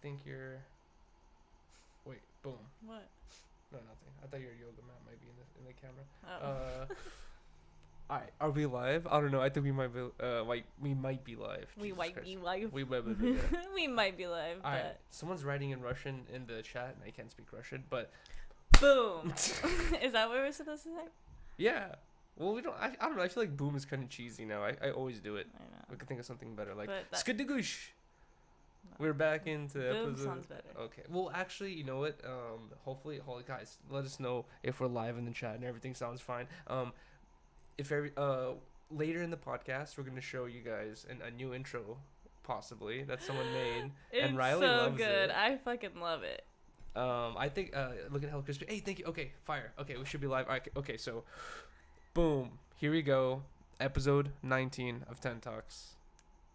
think you're. Wait, boom. What? No, nothing. I thought your yoga mat might be in the camera. Oh. Alright, are we live? I don't know. I think we might be. We might be live. We Jesus might Christ. be live. We might be. Yeah. We might be live, Alright, but someone's writing in Russian in the chat, and I can't speak Russian, but boom. Is that what we're supposed to say? yeah. Well, we don't. I don't know. I feel like boom is kind of cheesy now. I always do it. I know. We could think of something better, like But that- skadigush. No. We're back into Boom episode. sounds better. Okay. Well, actually, you know what? Hopefully, guys, let us know if we're live in the chat and everything sounds fine. If later in the podcast, we're gonna show you guys a new intro, possibly that someone made, It's and Rylee so loves good. it. I fucking love it. I think look at Hello Crispy. Hey, thank you. Okay, fire. Okay, we should be live. Okay, so, boom. Here we go. Episode 19 of 10 Talks.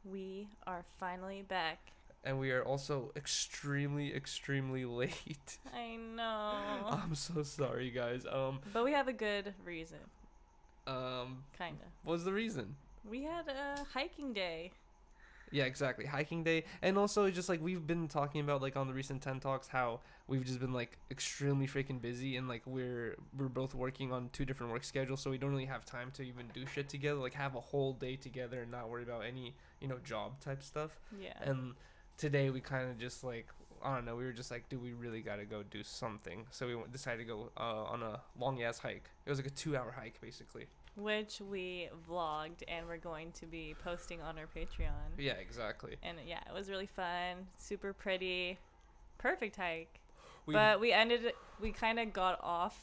We are finally back. And we are also extremely, extremely late. I know. I'm so sorry, guys. But we have a good reason. Kinda. What's the reason? We had a hiking day. Yeah, exactly. Hiking day. And also just like we've been talking about like on the recent 10 Talks how we've just been like extremely freaking busy and like we're both working on 2 different work schedules, so we don't really have time to even do shit together, like have a whole day together and not worry about any, job type stuff. Yeah. And today we kind of just like, I don't know, we were just like, dude, we really got to go do something. So we decided to go on a long ass hike. It was like a 2-hour hike basically. Which we vlogged and we're going to be posting on our Patreon. Yeah, exactly. And yeah, it was really fun. Super pretty. Perfect hike. We kind of got off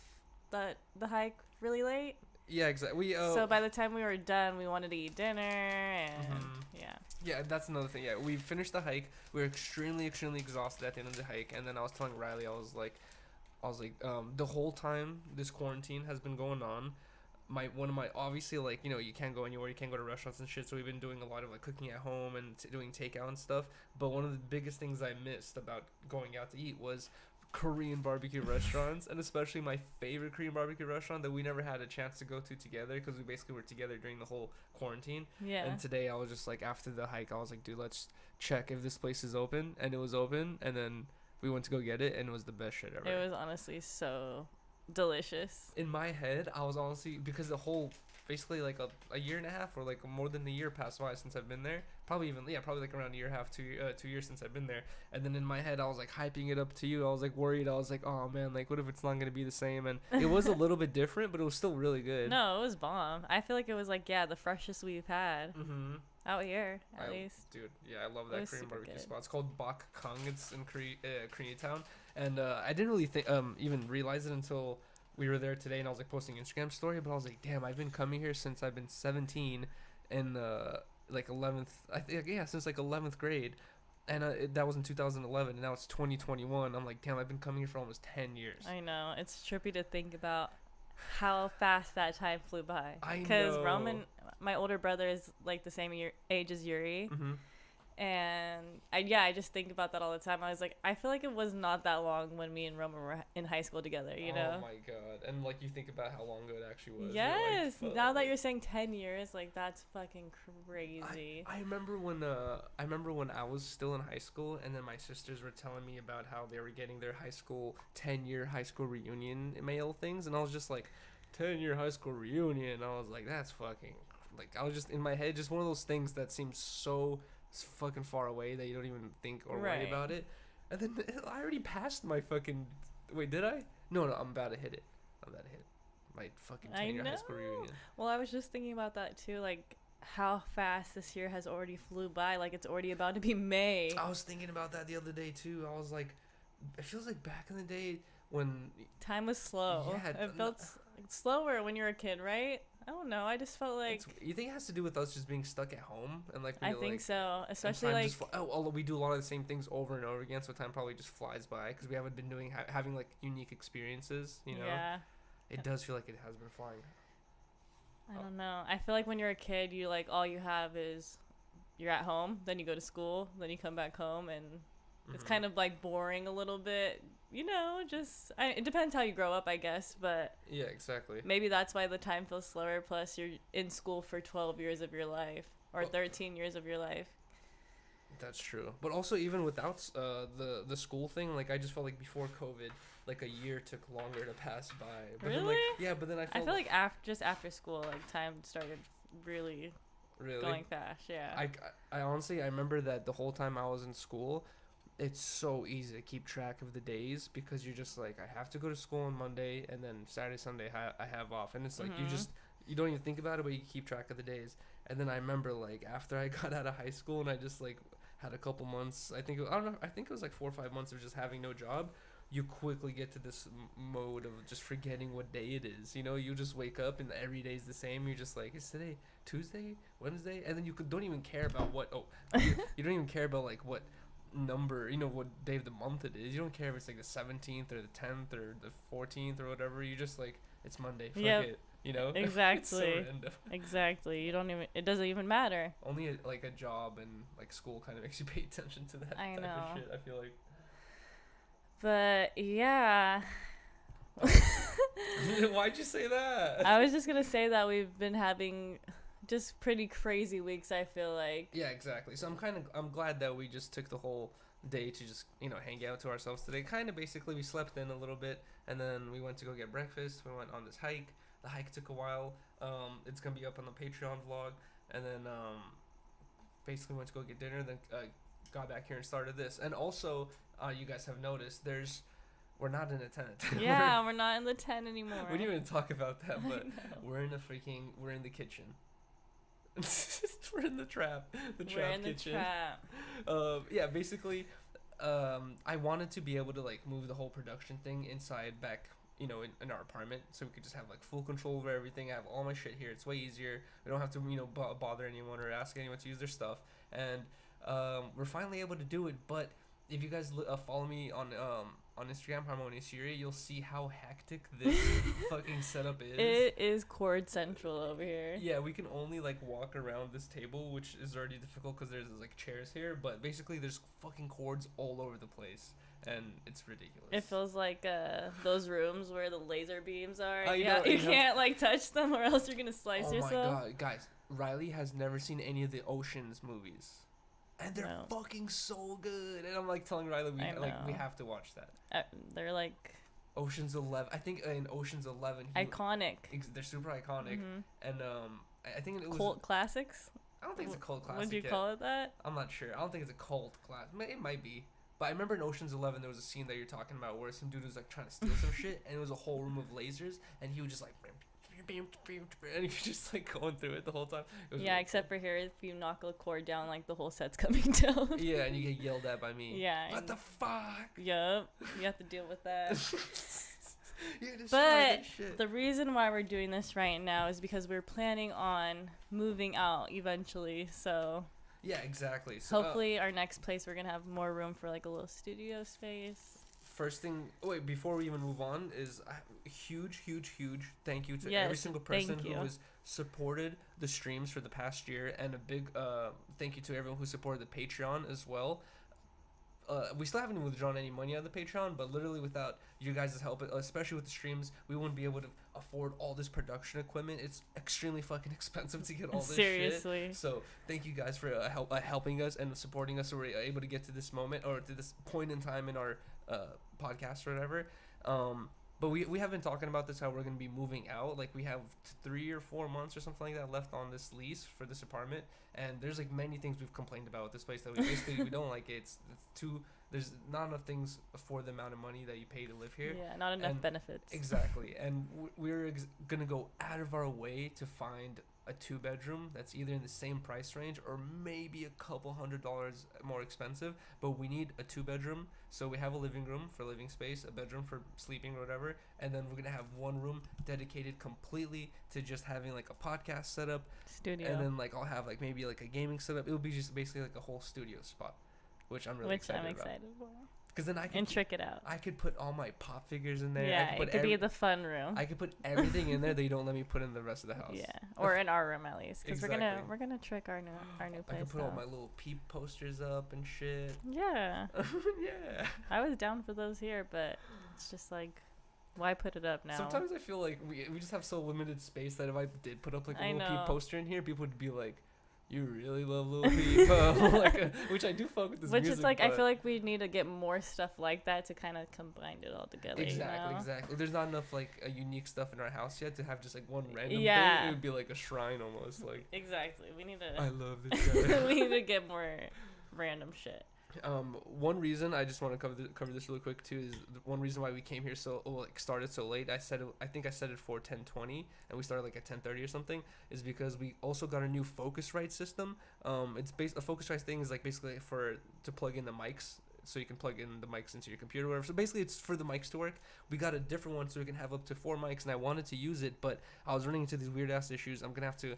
the hike really late. Yeah, exactly. So by the time we were done, we wanted to eat dinner and yeah. Yeah, that's another thing. Yeah, we finished the hike. We were extremely, extremely exhausted at the end of the hike, and then I was telling Rylee, I was like, the whole time this quarantine has been going on, one of my obviously like you can't go anywhere, you can't go to restaurants and shit. So we've been doing a lot of like cooking at home and doing takeout and stuff. But one of the biggest things I missed about going out to eat was Korean barbecue restaurants, and especially my favorite Korean barbecue restaurant that we never had a chance to go to together because we basically were together during the whole quarantine. Yeah. And today I was just like, after the hike, I was like, dude, let's check if this place is open, and it was open, and then we went to go get it, and it was the best shit ever. It was honestly so delicious. In my head, I was honestly, because the whole basically like a year and a half or like more than a year passed by since I've been there. Probably like around a year and a half, 2 years since I've been there. And then in my head, I was like hyping it up to you. I was like worried. I was like, oh man, like what if it's not gonna be the same? And it was a little bit different, but it was still really good. No, it was bomb. I feel like it was like the freshest we've had out here at least. Dude, yeah, I love that Korean barbecue good. spot. It's called Bak Kung. It's in Koreatown, and I didn't really even realize it until we were there today, and I was like posting Instagram story, but I was like, damn, I've been coming here since I've been 17 and like 11th, I think, yeah, since like 11th grade, and that was in 2011, and now it's 2021. I'm like, damn, I've been coming here for almost 10 years. I know, it's trippy to think about how fast that time flew by. I know. Because Roman, my older brother, is like the same age as Yuri. And I just think about that all the time. I was like, I feel like it was not that long when me and Roman were in high school together, you know? Oh my god. And like you think about how long ago it actually was. Yes. Like, now that you're saying 10 years, like that's fucking crazy. I remember when I was still in high school, and then my sisters were telling me about how they were getting their 10-year high school reunion mail things, and I was just like, 10-year high school reunion. I was like, that's fucking, like, I was just in my head, just one of those things that seems so fucking far away that you don't even think or worry about it. And then I already passed my fucking, wait, did I? No, I'm about to hit it. My fucking 10-year high school reunion. Well, I was just thinking about that too, like how fast this year has already flew by. Like it's already about to be May. I was thinking about that the other day too. I was like, it feels like back in the day when time was slow. Yeah, it felt slower when you were a kid, right? I don't know. I just felt like. You think it has to do with us just being stuck at home and like? I think so, especially like. We do a lot of the same things over and over again, so time probably just flies by because we haven't been doing having like unique experiences. You know. Yeah. It does feel like it has been flying. I don't know. I feel like when you're a kid, you like all you have is you're at home, then you go to school, then you come back home, and it's kind of like boring a little bit. You know, it depends how you grow up, I guess, but yeah, exactly. Maybe that's why the time feels slower. Plus, you're in school for 12 years of your life or 13 years of your life. That's true. But also, even without the school thing, like I just felt like before COVID, like a year took longer to pass by. But then, Really? like, yeah, but then I I felt feel like just after school, like time started really really. going fast. Yeah. I honestly I remember that the whole time I was in school, it's so easy to keep track of the days because you're just like I have to go to school on Monday and then Saturday Sunday I have off, and it's like you don't even think about it, but you keep track of the days. And then I remember like after I got out of high school and I just like had a couple months, I don't know, I think it was like 4 or 5 months of just having no job. You quickly get to this mode of just forgetting what day it is. You know, you just wake up and every day's the same. You're just like, is today Tuesday, Wednesday? And then don't even care about what. Oh, you don't even care about like what number. You know what day of the month it is. You don't care if it's like the 17th or the 10th or the 14th or whatever. You just like it's Monday. Fuck it. You know. Exactly. It's so random. Exactly. You don't even. It doesn't even matter. Only like a job and like school kind of makes you pay attention to that I type know. of shit. I feel like. But yeah. Why'd you say that? I was just gonna say that we've been having just pretty crazy weeks. I feel like. Yeah, exactly. So I'm glad that we just took the whole day to just hang out to ourselves today. Kind of basically we slept in a little bit and then we went to go get breakfast. We went on this hike. The hike took a while. It's gonna be up on the Patreon vlog, and then basically went to go get dinner. Then got back here and started this. And also, you guys have noticed we're not in a tent. Yeah, we're not in the tent anymore. We didn't even talk about that, but we're in the kitchen. We're in the trap. We're in the kitchen. trap. Yeah, basically, I wanted to be able to like move the whole production thing inside back, in our apartment, so we could just have like full control over everything. I have all my shit here. It's way easier. We don't have to, bother anyone or ask anyone to use their stuff. And we're finally able to do it. But if you guys follow me on Instagram, Harmonious Yuriy, you'll see how hectic this fucking setup is. It is cord central over here. Yeah, we can only like walk around this table, which is already difficult because there's like chairs here. But basically, there's fucking cords all over the place, and it's ridiculous. It feels like those rooms where the laser beams are. You can't like touch them, or else you're gonna slice yourself. Oh my god, guys! Rylee has never seen any of the Oceans movies. And they're fucking so good. And I'm like telling Rylee, we have to watch that. They're like Ocean's 11. I think in Ocean's 11, iconic. They're super iconic. Mm-hmm. And I think it was cult classics. I don't think it's a cult classic. Would you call it that? I'm not sure. I don't think it's a cult classic. It might be. But I remember in Ocean's 11 there was a scene that you're talking about where some dude was like trying to steal some shit, and it was a whole room of lasers, and he was just like. And he was just like going through it the whole time. Yeah, except for here, if you knock a cord down, like the whole set's coming down. Yeah, and you get yelled at by me. Yeah. What the fuck? Yup. You have to deal with that. But the reason why we're doing this right now is because we're planning on moving out eventually. So. Yeah, exactly. So, hopefully, our next place we're gonna have more room for like a little studio space. First thing, before we even move on, is a huge thank you to every single person who has supported the streams for the past year, and a big thank you to everyone who supported the Patreon as well. We still haven't withdrawn any money out of the Patreon, but literally without you guys' help, especially with the streams, we wouldn't be able to afford all this production equipment. It's extremely fucking expensive to get all this Seriously. shit. So thank you guys for helping us and supporting us so we're able to get to this moment or to this point in time in our podcast or whatever. But we have been talking about this, how we're going to be moving out. Like we have 3 or 4 months or something like that left on this lease for this apartment, and there's like many things we've complained about with this place that we don't like. It's too, there's not enough things for the amount of money that you pay to live here. Yeah, not enough benefits. Exactly. And we're going to go out of our way to find a 2-bedroom that's either in the same price range or maybe a couple $100 more expensive, but we need a 2-bedroom. So we have a living room for living space, a bedroom for sleeping or whatever, and then we're gonna have one room dedicated completely to just having like a podcast setup, studio, and then like I'll have like maybe like a gaming setup. It'll be just basically like a whole studio spot, which I'm really excited about. Because then I can trick it out. I could put all my pop figures in there. Yeah, it could be the fun room. I could put everything in there that you don't let me put in the rest of the house. Yeah, or in our room at least, because exactly. we're gonna trick our new place. I could put all my little Peep posters up and shit. Yeah. Yeah. I was down for those here, but it's just like, why put it up now? Sometimes I feel like we just have so limited space that if I did put up like a little Peep poster in here, people would be like, You really love Lil Peep, which I do fuck with this Which music. is like, I feel like we need to get more stuff like that to kind of combine it all together. Exactly, you know? exactly. There's not enough like a unique stuff in our house yet to have just like one random thing. It would be like a shrine almost. Like exactly. We need to. I love this guy. We need to get more random shit. One reason I just want to cover this really quick too is one reason why we came here started so late. I think I set it for 10:20 and we started like at 10:30 or something. Is because we also got a new Focusrite system. It's a Focusrite thing is like basically to plug in the mics. So you can plug in the mics into your computer or whatever. So basically it's for the mics to work. We got a different one so we can have up to 4 mics, and I wanted to use it, but I was running into these weird ass issues. I'm gonna have to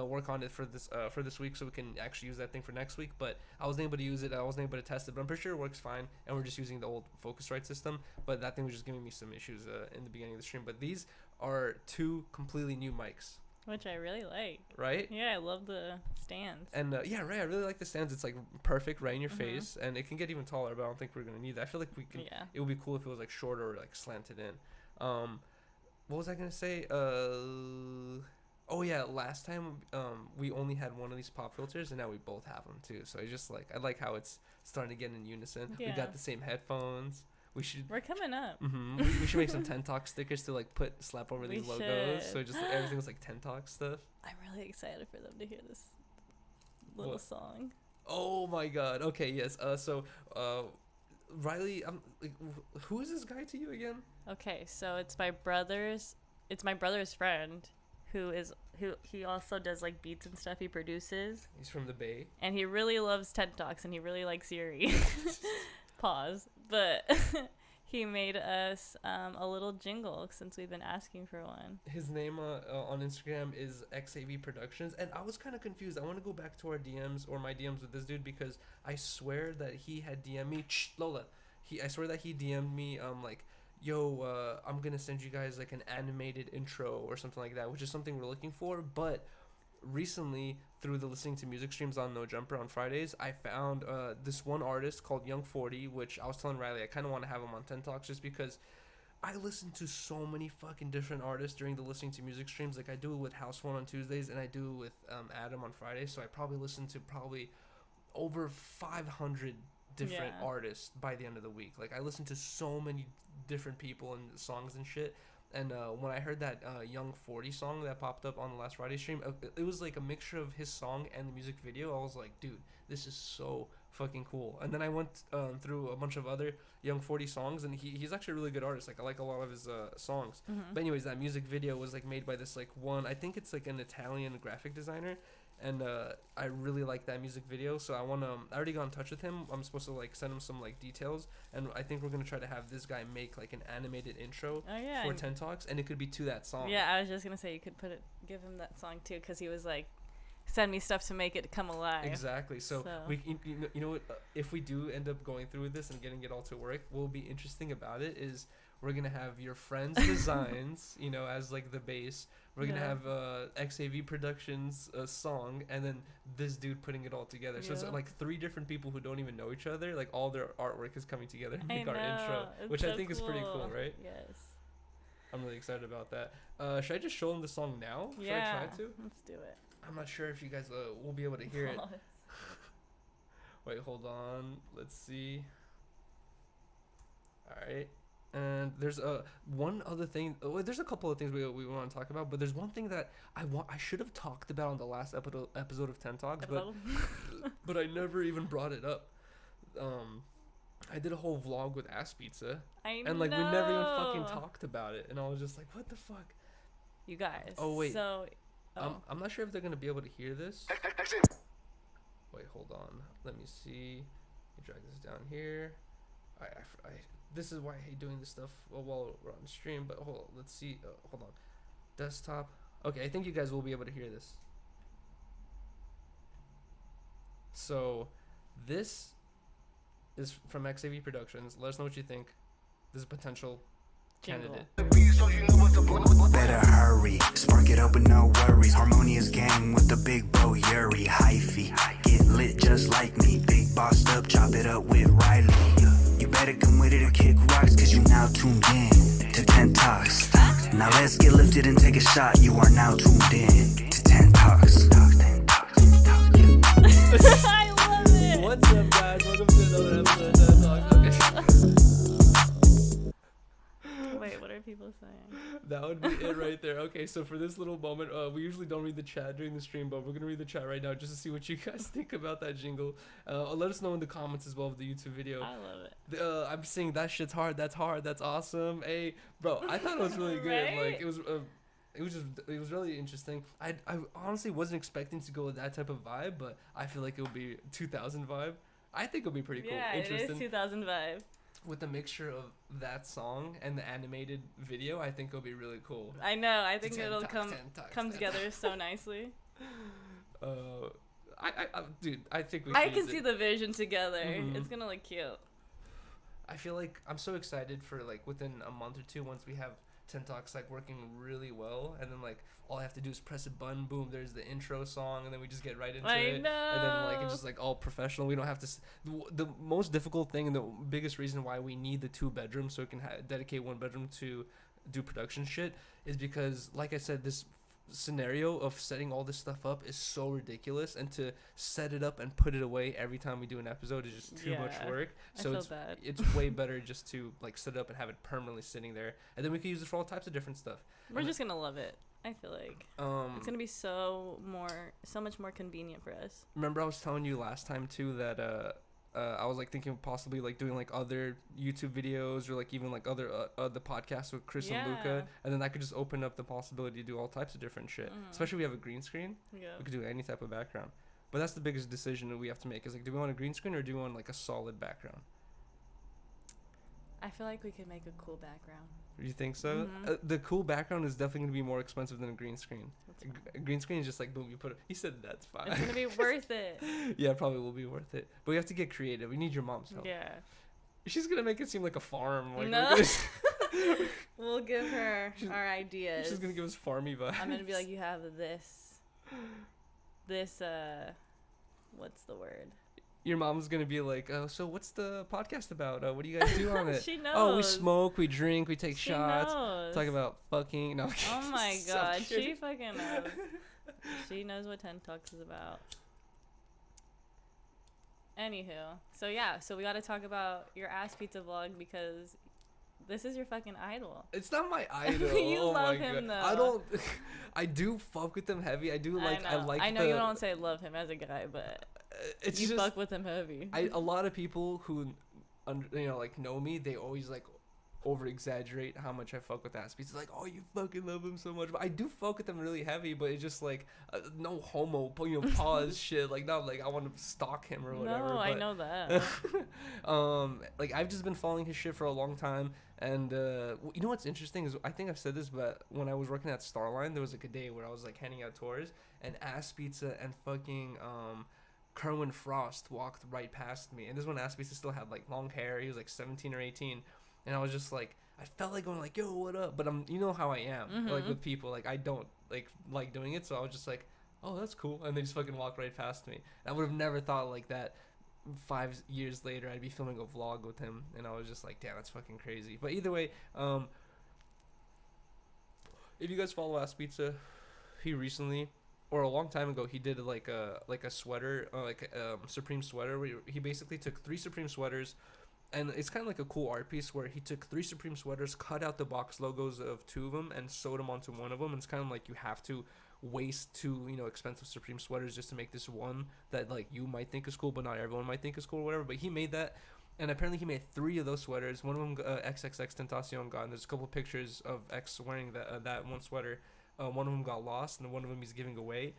work on it for this week so we can actually use that thing for next week. But I wasn't able to use it. I wasn't able to test it, but I'm pretty sure it works fine. And we're just using the old Focusrite system. But that thing was just giving me some issues in the beginning of the stream. But these are 2 completely new mics. Which I really like. Right? Yeah, I love the stands. And yeah, right. I really like the stands. It's like perfect right in your face, and it can get even taller. But I don't think we're gonna need that. I feel like we can. Yeah. It would be cool if it was like shorter or like slanted in. What was I gonna say? Oh yeah, last time we only had one of these pop filters, and now we both have them too. So I like how it's starting to get in unison. Yeah. We got the same headphones. We're coming up. Mm-hmm. We should make some 10 Talk stickers to like slap over these logos. So just like, everything was like 10 Talk stuff. I'm really excited for them to hear this little song. Oh my god. Okay, yes. So Rylee, who is this guy to you again? Okay, so it's my brother's friend who he also does like beats and stuff. He produces. He's from the Bay. And he really loves 10 Talks and he really likes Yuriy. Pause. But he made us a little jingle since we've been asking for one. His name on Instagram is XAV Productions, and I was kind of confused. I want to go back to our DMs or my DMs with this dude because I swear that he had DM'd me. Lola. I swear that he DM'd me like, yo, I'm gonna send you guys like an animated intro or something like that, which is something we're looking for. But recently, through the listening to music streams on No Jumper on Fridays, I found this one artist called Young 40, which I was telling Rylee I kind of want to have him on 10 Talks just because I listen to so many fucking different artists during the listening to music streams. Like I do it with House Phone on Tuesdays and I do it with Adam on Fridays, so I probably listen to over 500 different artists by the end of the week. Like I listen to so many different people and songs and shit. And when I heard that Young 40 song that popped up on the last Friday stream, it was like a mixture of his song and the music video. I was like, dude, this is so fucking cool. And then I went through a bunch of other Young 40 songs, and he's actually a really good artist. Like I like a lot of his songs. Mm-hmm. But anyways, that music video was like made by this like I think it's like an Italian graphic designer. And I really like that music video, so I already got in touch with him. I'm supposed to like send him some like details, and I think we're gonna try to have this guy make like an animated intro for 10 Talks, and it could be to that song. Yeah, I was just gonna say you could give him that song too, because he was like, send me stuff to make it come alive. Exactly. So. We, you know what? If we do end up going through with this and getting it all to work, what will be interesting about it is we're gonna have your friend's designs, as like the base. We're gonna have XAV Productions song, and then this dude putting it all together. So it's like 3 different people who don't even know each other. Like all their artwork is coming together to make our intro, which I think is pretty cool, right? Yes. I'm really excited about that. Should I just show them the song now? Should I try to? Let's do it. I'm not sure if you guys will be able to hear it. Wait, hold on. Let's see. All right. And there's one other thing. There's a couple of things we want to talk about, but there's one thing that I should have talked about on the last episode of 10 Talks, but I never even brought it up. I did a whole vlog with Asspizza, and like we never even fucking talked about it, and I was just like, what the fuck, you guys. Oh wait. So I'm not sure if they're gonna be able to hear this. Wait, hold on. Let me see. Let me drag this down here. I this is why I hate doing this stuff while we're on stream, but let's see. Hold on. Desktop. Okay, I think you guys will be able to hear this. So, this is from XAV Productions. Let us know what you think. This is a potential candidate. Better hurry, spark it up with no worries. Harmonious gang with the big bro Yuriy hyphy. Get lit just like me, big bossed up, chop it up with Rylee. You better come with it or kick rocks, cause you now tuned in to 10 Talks. Now let's get lifted and take a shot. You are now tuned in to 10 Talks. I love it. What's up, guys? Welcome to another episode of Ted Talks. Wait, what are people saying? That would be it right there. Okay, so for this little moment, we usually don't read the chat during the stream, but we're gonna read the chat right now just to see what you guys think about that jingle. Let us know in the comments as well of the YouTube video. I love it. I'm saying that shit's hard. That's awesome. Hey, bro, I thought it was really good. Right? Like it was really interesting. I honestly wasn't expecting to go with that type of vibe, but I feel like it would be 2000 vibe. I think it'll be pretty cool. Yeah, it Interesting. is 2000 vibe. With the mixture of that song and the animated video, I think it'll be really cool. I know. I think 10 it'll talks, come 10 together so nicely. Dude, I think we. I should can use see it. the vision together. Mhm. It's gonna look cute. I feel like I'm so excited for like within a month or two once we have 10 Talks like working really well, and then like all I have to do is press a button, boom, there's the intro song, and then we just get right into it. Know. And then like it's just like all professional. We don't have to. The most difficult thing and the biggest reason why we need the 2 bedrooms so we can dedicate 1 bedroom to do production shit is because, like I said, this scenario of setting all this stuff up is so ridiculous, and to set it up and put it away every time we do an episode is just too much work. So I feel bad. it's way better just to like set it up and have it permanently sitting there, and then we can use it for all types of different stuff. We're just gonna love it. I feel like it's gonna be so much more convenient for us. Remember I was telling you last time too that I was like thinking of possibly like doing like other YouTube videos or like even like other the podcasts with Chris and Luca, and then that could just open up the possibility to do all types of different shit. Especially if we have a green screen, we could do any type of background. But that's the biggest decision that we have to make is like, do we want a green screen or do we want like a solid background? I feel like we could make a cool background. You think so? The cool background is definitely going to be more expensive than a green screen. A green screen is just like, boom, you put it. He said that's fine. It's going to be worth it. Yeah, it probably will be worth it. But we have to get creative. We need your mom's help. Yeah. She's going to make it seem like a farm. Like, no. We'll give her our ideas. She's going to give us farmy vibes. I'm going to be like, you have this, what's the word? Your mom's gonna be like, oh, so what's the podcast about? What do you guys do on it? She knows. Oh, we smoke, we drink, we take She shots, knows. talk about fucking. No. Oh my god, she fucking knows. She knows what 10 Talks is about. Anywho, so we gotta talk about your Asspizza vlog because this is your fucking idol. It's not my idol. You oh love my him God. though. I do fuck with them heavy. I do like. I know you don't say love him as a guy, but it's you just, fuck with him heavy. A lot of people who, like know me, they always like over exaggerate how much I fuck with Asspizza. It's like, oh, you fucking love him so much. But I do fuck with them really heavy, but it's just like no homo, pause shit. Like not like I want to stalk him or whatever. No, but, I know that. Like I've just been following his shit for a long time. And you know what's interesting is I think I've said this, but when I was working at Starline, there was like a day where I was like handing out tours, and Asspizza and fucking Kerwin Frost walked right past me. And this is when Asspizza still had like long hair. He was like 17 or 18, and I was just like, I felt like going like, yo, what up? But you know how I am, like with people, like I don't like doing it, so I was just like, oh, that's cool, and they just fucking walked right past me. And I would have never thought like that. 5 years later I'd be filming a vlog with him, and I was just like, damn, that's fucking crazy. But either way, if you guys follow Asspizza, he recently, or a long time ago, he did like a sweater, Supreme sweater, where he basically took 3 Supreme sweaters, and it's kind of like a cool art piece where he took 3 Supreme sweaters, cut out the box logos of 2 of them, and sewed them onto one of them. And it's kind of like you have to waste 2 expensive Supreme sweaters just to make this one that like you might think is cool but not everyone might think is cool or whatever. But he made that, and apparently he made 3 of those sweaters. One of them XXX Tentacion got, and there's a couple pictures of X wearing that one sweater. One of them got lost, and one of them he's giving away.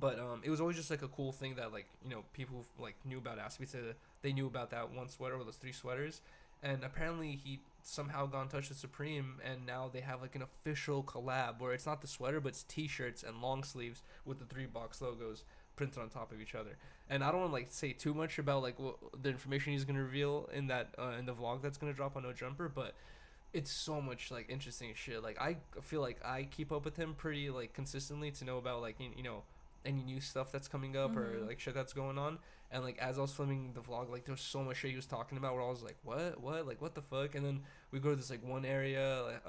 But it was always just like a cool thing that like people like knew about Asspizza. They knew about that one sweater or those 3 sweaters, and apparently he somehow got in touch with Supreme, and now they have like an official collab where it's not the sweater but it's t-shirts and long sleeves with the 3 box logos printed on top of each other. And I don't want to like say too much about like what the information he's gonna reveal in that in the vlog that's gonna drop on No Jumper, but it's so much like interesting shit. Like I feel like I keep up with him pretty like consistently to know about like any new stuff that's coming up or like shit that's going on. And like as I was filming the vlog, like there was so much shit he was talking about where I was like, what like what the fuck. And then we go to this like one area,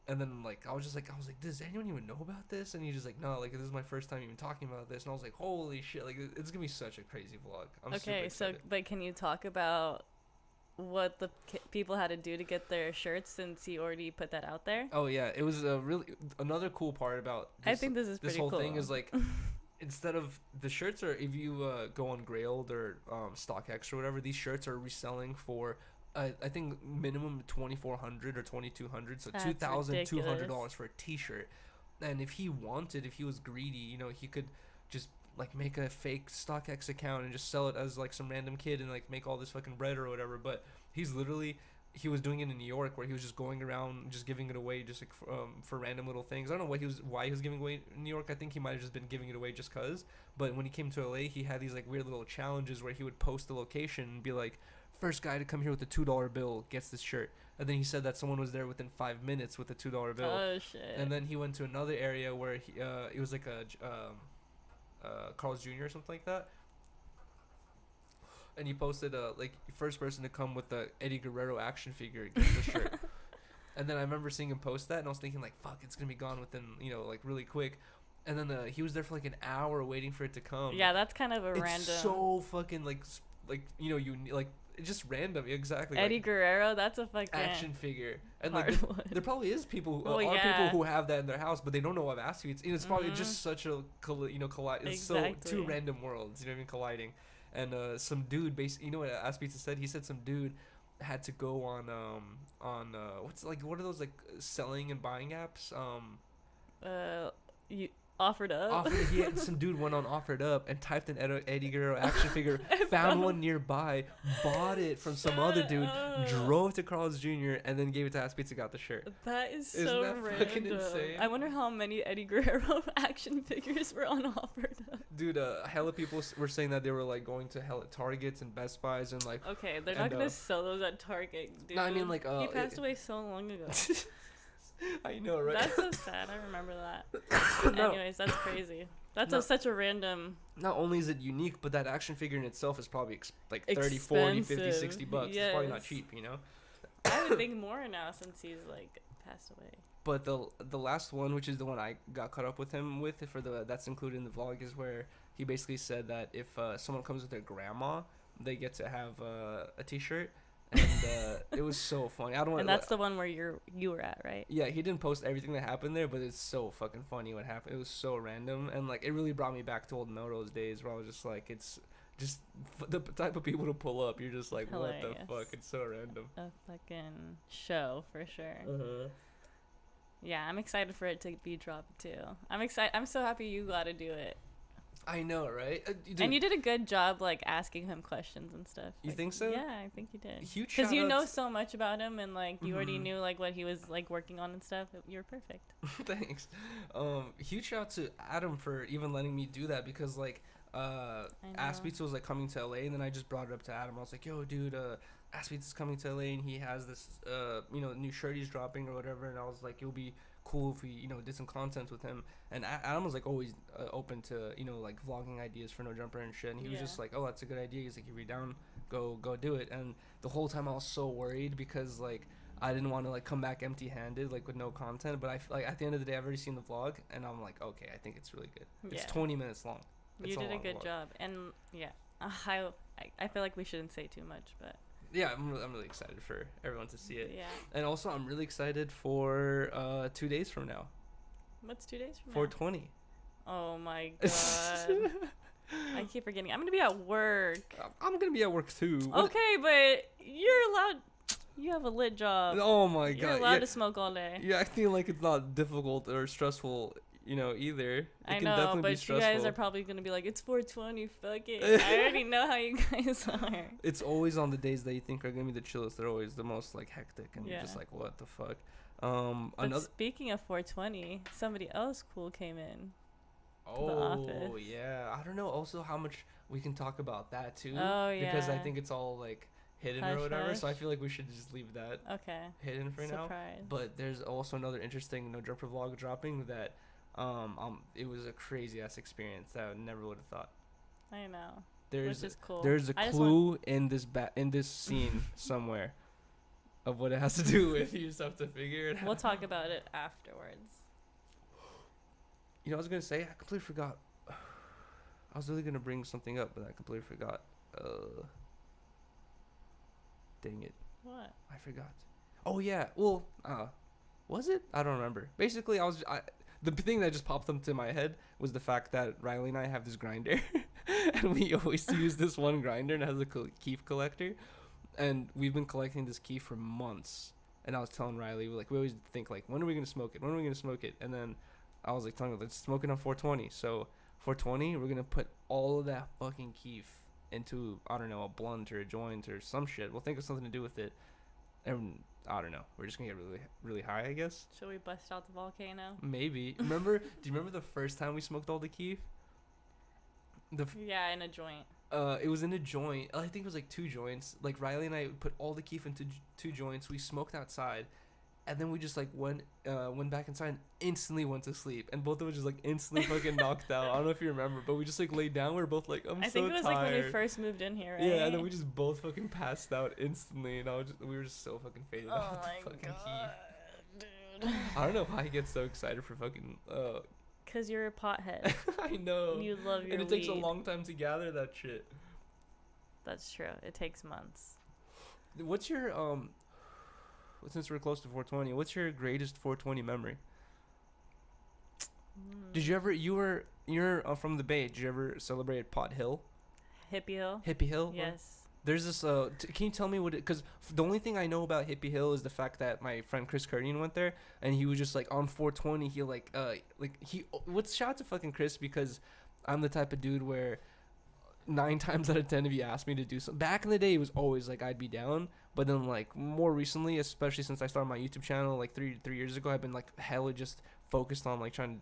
And then like I was like, does anyone even know about this? And he's just like, no, like this is my first time even talking about this. And I was like, holy shit, like it's gonna be such a crazy vlog. I'm super Okay, so excited. but can you talk about what the people had to do to get their shirts since you already put that out there? Oh yeah, it was really another cool part about this, I think this is pretty whole cool. thing is like instead of the shirts are if you go on Grailed or StockX or whatever, these shirts are reselling for I think minimum 2,400 or 2,200, so That's $2,200 for a T-shirt. And if he was greedy, you know, he could just like make a fake StockX account and just sell it as like some random kid and like make all this fucking bread or whatever. But he was doing it in New York where he was just going around just giving it away just like for random little things. I don't know why he was giving away in New York. I think he might have just been giving it away just cause. But when he came to LA, he had these like weird little challenges where he would post the location and be like, first guy to come here with a $2 bill gets this shirt. And then he said that someone was there within 5 minutes with a $2 bill. Oh shit. And then he went to another area where it was like a Carl's Jr. or something like that. And he posted like first person to come with the Eddie Guerrero action figure gets the shirt. And then I remember seeing him post that and I was thinking like, fuck, it's gonna be gone within, you know, like really quick. And then he was there for like an hour waiting for it to come. Yeah, that's kind of a it's random. so fucking like you know, you like it's just random, exactly. Eddie like, Guerrero, that's a fucking action figure. And hard like one. there probably is people Well, are yeah. people who have that in their house, but they don't know of Asspizza. It's probably just such a collide. It's so two random worlds, you know what I mean, colliding. And some dude basically, you know what Asspizza said? He said some dude had to go on what are those like selling and buying apps? You offered up. Some dude went on Offered Up and typed in Eddie Guerrero action figure, found one nearby, bought it from some other dude, drove to Carl's Jr. and then gave it to Asspizza, got the shirt. That is Isn't so that random. fucking insane? I wonder how many Eddie Guerrero action figures were on Offered Up. Dude, hella people were saying that they were like going to hella Targets and Best Buys and like. Okay, they're not gonna sell those at Target, dude. No, I mean like he passed away so long ago. I know, right? That's so sad. I remember that. No. Anyways, that's crazy. That's No. Such a random. Not only is it unique, but that action figure in itself is probably like 30, 40, 50, 60 bucks. It's probably not cheap, you know? I would think more now since he's like passed away. But the last one, which is the one I got caught up with him with that's included in the vlog, is where he basically said that if someone comes with their grandma, they get to have a T-shirt. And it was so funny. I don't want. And that's the one where you were at, right? Yeah, he didn't post everything that happened there, but it's so fucking funny what happened. It was so random, and like it really brought me back to old Melrose days, where I was just like, it's just the type of people to pull up. You're just like, Hilarious. what the fuck? It's so random. A fucking show for sure. Uh-huh. Yeah, I'm excited for it to be dropped too. I'm excited. I'm so happy you got to do it. I know, right? Dude, And you did a good job, like asking him questions and stuff. You Like, think so? Yeah, I think you did. Huge Because you know shout-outs- so much about him, and like you already Mhm. knew like what he was like working on and stuff. You're perfect. Thanks. Huge shout out to Adam for even letting me do that, because like Asspizza was like coming to LA, and then I just brought it up to Adam. I was like, yo, dude, Asspizza's coming to LA, and he has this new shirt he's dropping or whatever, and I was like, it'll be cool if we did some content with him. And Adam was like always open to like vlogging ideas for No Jumper and shit, and he was just like, oh, that's a good idea. He's like, if you're down, go do it. And the whole time I was so worried, because like I didn't want to like come back empty handed, like with no content. But I like at the end of the day, I've already seen the vlog, and I'm like, okay, I think it's really good. It's 20 minutes long. You did a good job. And yeah, I feel like we shouldn't say too much, but Yeah, I'm really excited for everyone to see it. yeah. And also, I'm really excited for 2 days from now. What's 2 days from now? 420. Oh my god. I keep forgetting. I'm gonna be at work. I'm gonna be at work too. Okay, but you're allowed. You have a lit job. Oh my god. You're allowed to smoke all day. You're acting like it's not difficult or stressful, either. It I can know, definitely but be you stressful. guys are probably gonna be like, it's 420. Fuck it. I already know how you guys are. It's always on the days that you think are gonna be the chillest. They're always the most like hectic, and you're Yeah. just like, what the fuck. But speaking of 420, somebody else cool came in. Oh office. yeah, I don't know. Also, how much we can talk about that too. Oh, Because I yeah. think it's all like hidden Hush, or whatever. So I hush. feel like we should just leave that Okay. hidden for now. Surprise. But there's also another interesting No Jumper vlog dropping that it was a crazy ass experience that I never would have thought. I know. There's Which is cool. there's a I just clue in this scene somewhere. of what it has to do with. You just have to figure it out. We'll talk about it afterwards. You know, I was gonna say, I completely forgot. I was really gonna bring something up, but I completely forgot. Dang it. What? I forgot. Oh yeah. Well, was it? I don't remember. Basically, the thing that just popped into my head was the fact that Rylee and I have this grinder, and we always use this one grinder, and it has a keef collector, and we've been collecting this keef for months. And I was telling Rylee, we always think like, when are we gonna smoke it? When are we gonna smoke it? And then I was like telling her, let's smoke it on 420. So 420, we're gonna put all of that fucking keef into, I don't know, a blunt or a joint or some shit. We'll think of something to do with it, and I don't know. We're just gonna get really, really high, I guess. Should we bust out the volcano? Maybe. Do you remember the first time we smoked all the keef? Yeah, in a joint. It was in a joint. I think it was like 2 joints. Like Rylee and I put all the keef into 2 joints. We smoked outside, and then we just like went back inside and instantly went to sleep. And both of us just like instantly fucking knocked out. I don't know if you remember, but we just like laid down. We were both like, I think it was tired. like when we first moved in here, right? Yeah, and then we just both fucking passed out instantly, and we were just so fucking faded out with the fucking keef. Dude. I don't know why I get so excited for fucking. Cause you're a pothead. I know. And you love your and it takes a weed. long time to gather that shit. That's true. It takes months. What's your since we're close to 420, what's your greatest 420 memory? Did you ever you're from the Bay, did you ever celebrate Pot Hill? Hippie Hill? Hippie Hill? Yes. There's this can you tell me what it, cuz the only thing I know about Hippie Hill is the fact that my friend Chris Curdian went there, and he was just like on 420, he shout out to fucking Chris, because I'm the type of dude where 9 times out of 10 if you asked me to do something, back in the day it was always like I'd be down, but then like more recently, especially since I started my YouTube channel like 3 years ago, I've been like hella just focused on like trying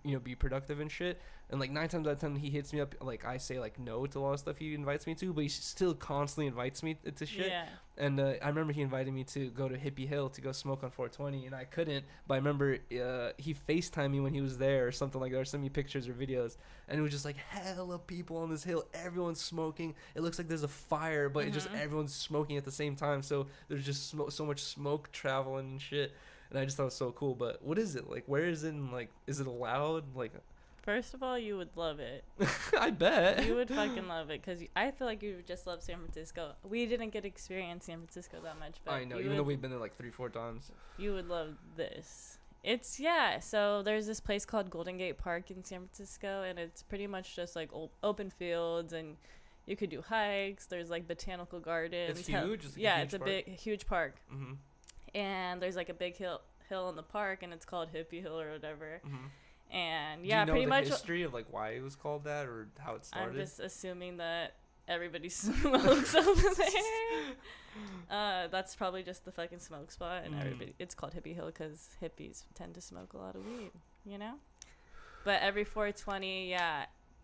to be productive and shit, and like 9 times out of 10 he hits me up, like I say like no to a lot of stuff he invites me to, but he still constantly invites me to shit. Yeah. And I remember he invited me to go to Hippie Hill to go smoke on 420, and I couldn't, but I remember he FaceTimed me when he was there or something like that, or sent me pictures or videos, and it was just like hella people on this hill, everyone's smoking, it looks like there's a fire, but it just everyone's smoking at the same time, so there's just so much smoke traveling and shit, and I just thought it was so cool. But what is it like, where is it, and like is it allowed, like First of all, you would love it. I bet You would fucking love it, because I feel like you would just love San Francisco. We didn't get to experience San Francisco that much, but I know, even though we've been there like 3-4 times. You would love this. So there's this place called Golden Gate Park in San Francisco, and it's pretty much just like open fields, and you could do hikes. There's like botanical gardens. It's huge. It's a huge park. Mm-hmm. And there's like a big hill in the park, and it's called Hippie Hill or whatever. Mm-hmm. And do you know pretty the much history of like why it was called that, or how it started? I'm just assuming that everybody smokes over there. That's probably just the fucking smoke spot, and it's called Hippie Hill because hippies tend to smoke a lot of weed, you know. But every 420,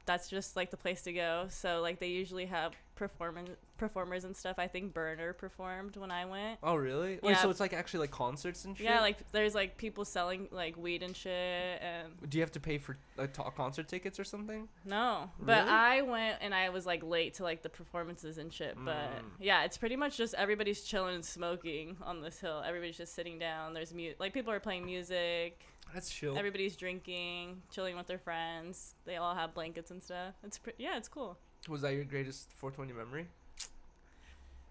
that's just like the place to go. So like they usually have performers and stuff. I think Burner performed when I went. Oh really? Wait, so it's like actually like concerts and shit? Yeah, like there's like people selling like weed and shit. And do you have to pay for concert tickets or something? No, really? But I went and I was like late to like the performances and shit. But yeah, it's pretty much just everybody's chilling and smoking on this hill. Everybody's just sitting down. There's like people are playing music. That's chill. Everybody's drinking, chilling with their friends. They all have blankets and stuff. It's cool. Was that your greatest 420 memory?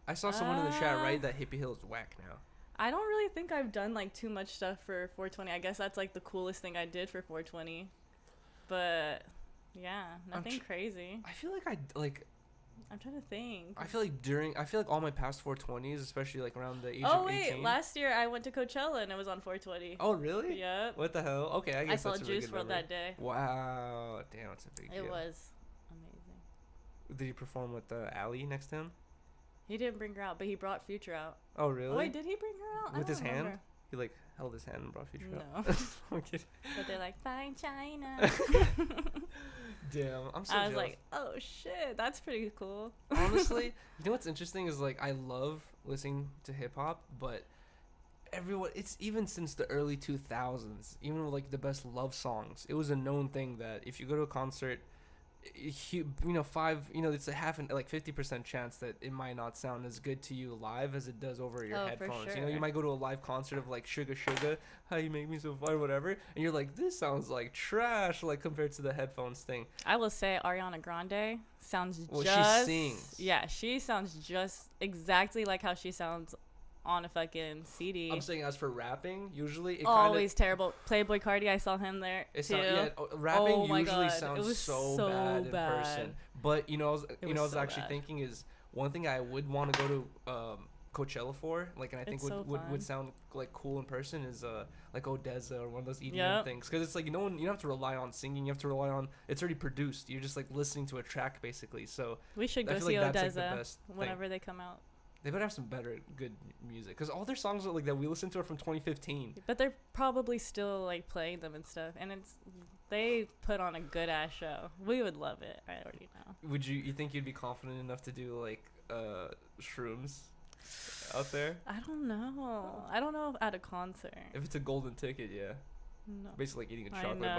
I saw someone in the chat write that Hippie Hill is whack now. I don't really think I've done like too much stuff for 420. I guess that's like the coolest thing I did for 420. But yeah, nothing crazy. I feel like I'm trying to think. I feel like all my past 420s, especially like around the age of 18. Oh wait, last year I went to Coachella and it was on 420. Oh really? Yep. What the hell? Okay, I guess I that's saw a really Juice good WRLD memory. that day. Wow, damn, that's a big deal. It was amazing. Did he perform with Ali next to him? He didn't bring her out, but he brought Future out. Oh really? Oh, wait, did he bring her out? With his hand? Remember. He like held his hand and brought Future out. No. I'm kidding. But they're like, fine China. Damn, I'm so I was jealous. like, oh shit, that's pretty cool. Honestly, you know what's interesting is like I love listening to hip hop, but it's even since the early 2000s, even with like the best love songs, it was a known thing that if you go to a concert it's a half and like 50% chance that it might not sound as good to you live as it does over your headphones. For You know, you sure. might go to a live concert of like Sugar Sugar, How You Make Me So Fine, whatever, and you're like, this sounds like trash, like compared to the headphones thing. I will say Ariana Grande sounds Well, just. she sings. Yeah, she sounds just exactly like how she sounds on a fucking CD. I'm saying as for rapping, usually it Always terrible. Playboy Cardi, I saw him there It's too. not, yeah, rapping Oh my usually God, it sounds was so so bad in bad. person. But I was was so actually bad. thinking is one thing I would want to go to Coachella for, like, and I think It's would, so would fun. would sound like cool in person is like Odessa or one of those EDM Yep. things, because it's like you don't have to rely on singing, you have to rely on it's already produced. You're just like listening to a track basically. So We should I go feel see like that's, like, the Odessa best thing. whenever they come out. They better have some better good music, because all their songs are like that we listened to are from 2015. But they're probably still like playing them and stuff, and they put on a good ass show. We would love it. I already know. Would you think you'd be confident enough to do like shrooms out there? I don't know. I don't know if at a concert. If it's a golden ticket, yeah. No. Basically like eating a I chocolate know.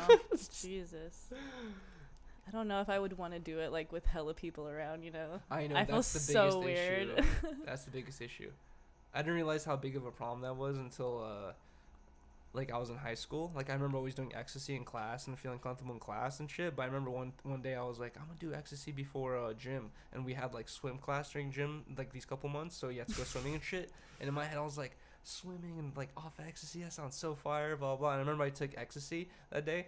bar. Jesus. I don't know if I would want to do it like with hella people around, you know. I know, I feel that's the so biggest weird. issue. That's the biggest issue. I didn't realize how big of a problem that was until like I was in high school. Like I remember always doing ecstasy in class and feeling comfortable in class and shit. But I remember one day I was like, I'm gonna do ecstasy before gym, and we had like swim class during gym like these couple months, so you had to go swimming and shit. And in my head I was like, swimming and like off ecstasy, that sounds so fire, blah blah. And I remember I took ecstasy that day.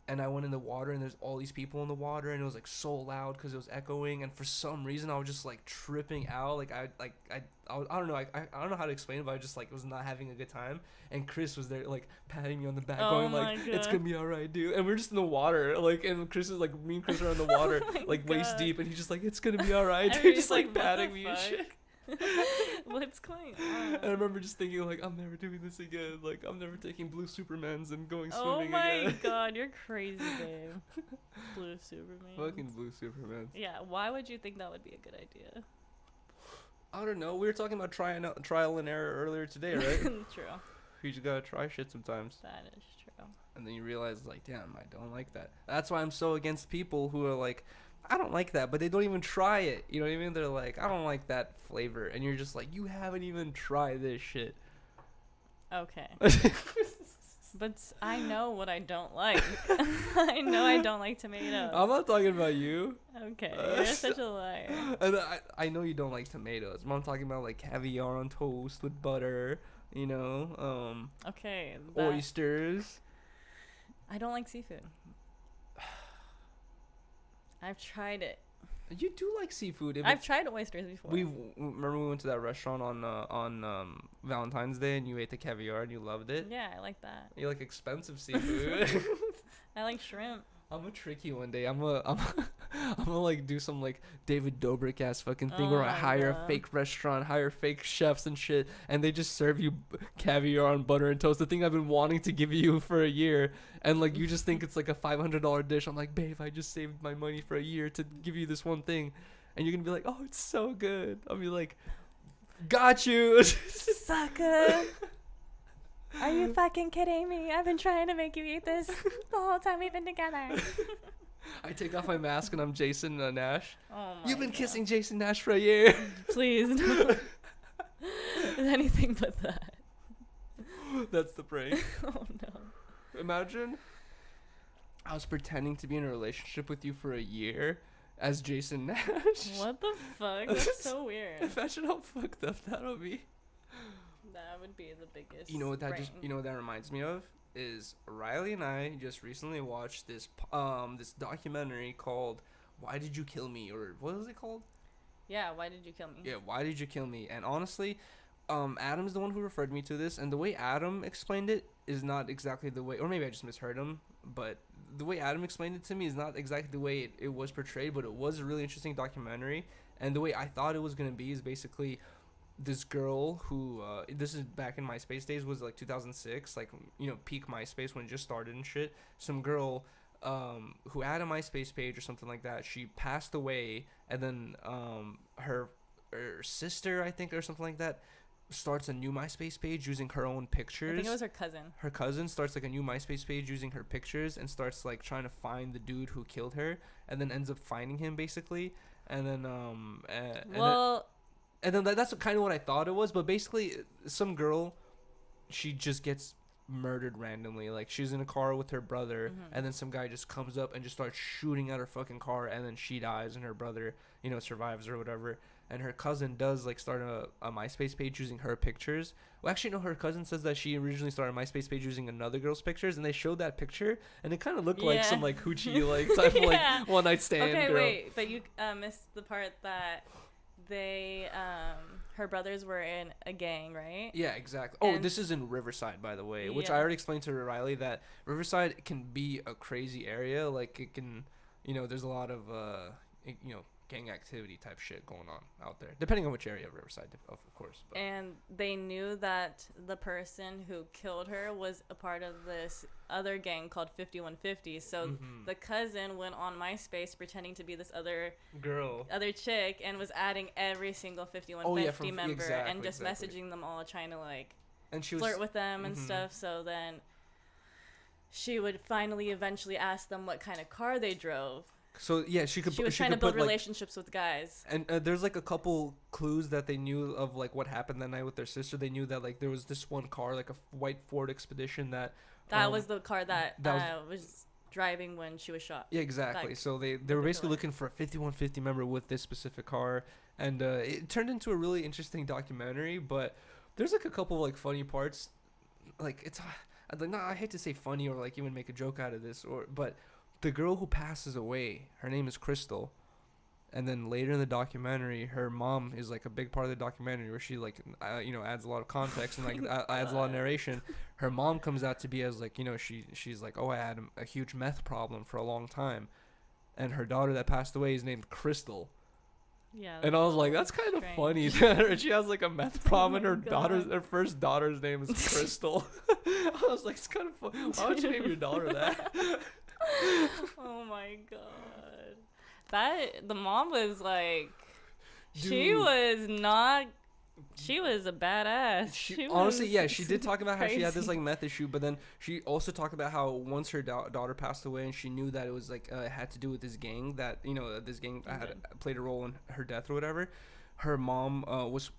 And I went in the water, and there's all these people in the water, and it was like so loud because it was echoing. And for some reason, I was just like tripping out. Like I don't know. I don't know how to explain it, but I just like was not having a good time. And Chris was there, like patting me on the back, Oh going my like, "It's God. gonna be alright, dude." And we're just in the water, like, and Chris is like, me and Chris are in the water, Oh my like waist God. deep, and he's just like, "It's gonna be alright." Dude, Everybody's just like like, "What the patting me and fuck?" shit. What's going And I on? remember just thinking like, I'm never doing this again. Like I'm never taking blue Supermans and going Oh swimming my again. God, you're crazy, babe. Blue Superman. Fucking blue Supermans. Yeah, why would you think that would be a good idea? I don't know. We were talking about trial and error earlier today, right? True. You just gotta try shit sometimes, That is true. and then you realize like, damn, I don't like that. That's why I'm so against people who are like, I don't like that, but they don't even try it. You know what I mean? They're like, I don't like that flavor, and you're just like, you haven't even tried this shit. Okay. But I know what I don't like. I know I don't like tomatoes. I'm not talking about you. Okay, you're such a liar. And I know you don't like tomatoes, but I'm talking about like caviar on toast with butter. You know, Okay. oysters. I don't like seafood. I've tried it. You do like seafood. I've tried oysters before. Remember we went to that restaurant on Valentine's Day and you ate the caviar and you loved it. Yeah, I like that. You like expensive seafood. I like shrimp. I'm gonna trick you one day. I'm gonna like do some like David Dobrik ass fucking thing Oh where I my hire God. a fake restaurant, hire fake chefs and shit, and they just serve you caviar on butter and toast. The thing I've been wanting to give you for a year, and like you just think it's like a $500 dish. I'm like, babe, I just saved my money for a year to give you this one thing, and you're gonna be like, oh, it's so good. I'll be like, got you. Sucker. Are you fucking kidding me? I've been trying to make you eat this the whole time we've been together. I take off my mask and I'm Jason Nash. Oh my You've been God. kissing Jason Nash for a year. Please, no. Anything but that. That's the prank. Oh no. Imagine I was pretending to be in a relationship with you for a year as Jason Nash. What the fuck? That's so weird. Imagine how fucked up that'll be. That would be the biggest. You know what that prank. you know what that reminds me of is Rylee and I just recently watched this this documentary called Why Did You Kill Me, or what was it called? Yeah, why did you kill me? Yeah, Why Did You Kill Me? And honestly, Adam's the one who referred me to this, and the way Adam explained it is not exactly the way, or maybe I just misheard him, but the way Adam explained it to me is not exactly the way it was portrayed, but it was a really interesting documentary. And the way I thought it was going to be is basically this girl who, this is back in MySpace days, was like 2006, like, you know, peak MySpace when it just started and shit. Some girl who had a MySpace page or something like that, she passed away, and then her sister, I think, or something like that, starts a new MySpace page using her own pictures. I think it was her cousin. Her cousin starts like a new MySpace page using her pictures and starts like trying to find the dude who killed her, and then ends up finding him basically. And then that's kind of what I thought it was. But basically, some girl, she just gets murdered randomly. Like, she's in a car with her brother, and then some guy just comes up and just starts shooting at her fucking car, and then she dies, and her brother, survives or whatever. And her cousin does like start a MySpace page using her pictures. Well, actually, no, her cousin says that she originally started a MySpace page using another girl's pictures, and they showed that picture, and it kind of looked like some like hoochie like type of like one night stand. Okay, girl. wait, but you missed the part that they her brothers were in a gang, right? Yeah, exactly. Oh, this is in Riverside, by the way, which I already explained to Rylee that Riverside can be a crazy area. Like, it can, there's a lot of gang activity type shit going on out there, depending on which area of Riverside, of course. But. And they knew that the person who killed her was a part of this other gang called 5150. So the cousin went on MySpace pretending to be this other chick, and was adding every single 5150 member and just messaging them all, trying to like flirt with them and stuff. So then she would eventually ask them what kind of car they drove. So yeah, she was trying to build relationships with guys. And there's like a couple clues that they knew of, like what happened that night with their sister. They knew that like there was this one car, like a white Ford Expedition that was the car that was driving when she was shot. Yeah, exactly. Like, so they were basically looking for a 5150 member with this specific car, and it turned into a really interesting documentary. But there's like a couple of like funny parts. Like, it's like, I hate to say funny or like even make a joke out of this, but the girl who passes away, her name is Crystal, and then later in the documentary, her mom is like a big part of the documentary, where she like adds a lot of context and like adds a lot of narration. Her mom comes out to be as like, she's like, oh, I had a huge meth problem for a long time, and her daughter that passed away is named Crystal. Yeah. And I was like, that's kind of funny. She has like a meth problem, and her first daughter's name is Crystal. I was like, it's kind of funny. Why would you name your daughter that? Oh my god, the mom was like, she was a badass. She honestly, yeah, she did talk about how she had this like meth issue, but then she also talked about how once her daughter passed away, and she knew that it was like had to do with this gang, that this gang had played a role in her death or whatever. Her mom was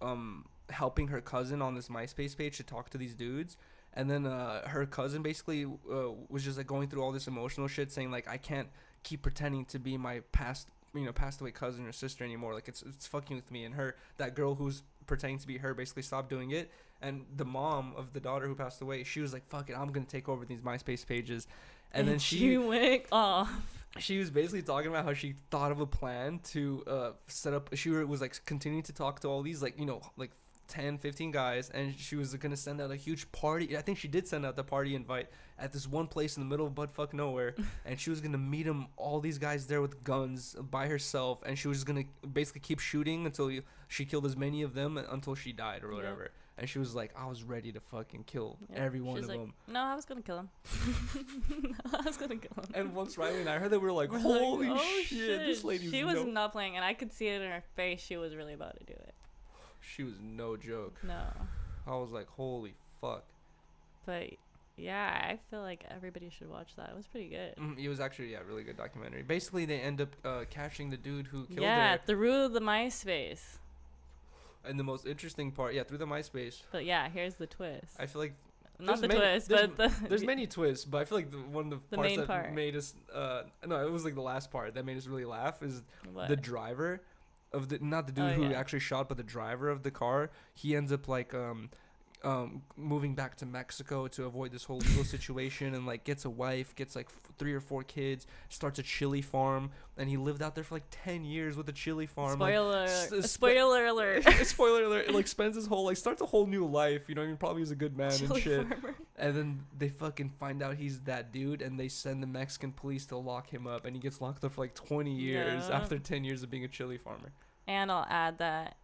helping her cousin on this MySpace page to talk to these dudes. And then her cousin basically was just like going through all this emotional shit, saying like, I can't keep pretending to be my passed away cousin or sister anymore. Like, it's fucking with me. And that girl who's pretending to be her basically stopped doing it. And the mom of the daughter who passed away, she was like, fuck it, I'm gonna take over these MySpace pages. And then she went off. She was basically talking about how she thought of a plan to set up. She was like continuing to talk to all these like 10, 15 guys, and she was gonna send out a huge party. I think she did send out the party invite at this one place in the middle of buttfuck nowhere, and she was gonna meet all these guys there with guns by herself, and she was gonna basically keep shooting until she killed as many of them until she died or whatever. Yep. And she was like, I was ready to fucking kill every one of them. No, I was gonna kill him. And once Rylee and I heard that, we were like, holy shit, this lady. She was not playing, and I could see it in her face. She was really about to do it. She was no joke. No. I was like, holy fuck. But yeah, I feel like everybody should watch that. It was pretty good. It was actually a really good documentary. Basically, they end up catching the dude who killed her. Yeah, through the MySpace. And the most interesting part, through the MySpace. But yeah, here's the twist. I feel like not the twist, but there's many twists. But I feel like one of the parts that made us no, it was like the last part that made us really laugh is the driver. Of the not the dude who actually shot, but the driver of the car. He ends up like moving back to Mexico to avoid this whole legal situation, and like gets a wife, gets like 3 or 4 kids, starts a chili farm, and he lived out there for like 10 years with a chili farm. Spoiler alert. Spoiler alert. Like spends his whole starts a whole new life, probably is a good man chili and shit. Farmer. And then they fucking find out he's that dude, and they send the Mexican police to lock him up, and he gets locked up for like 20 years after 10 years of being a chili farmer. And I'll add that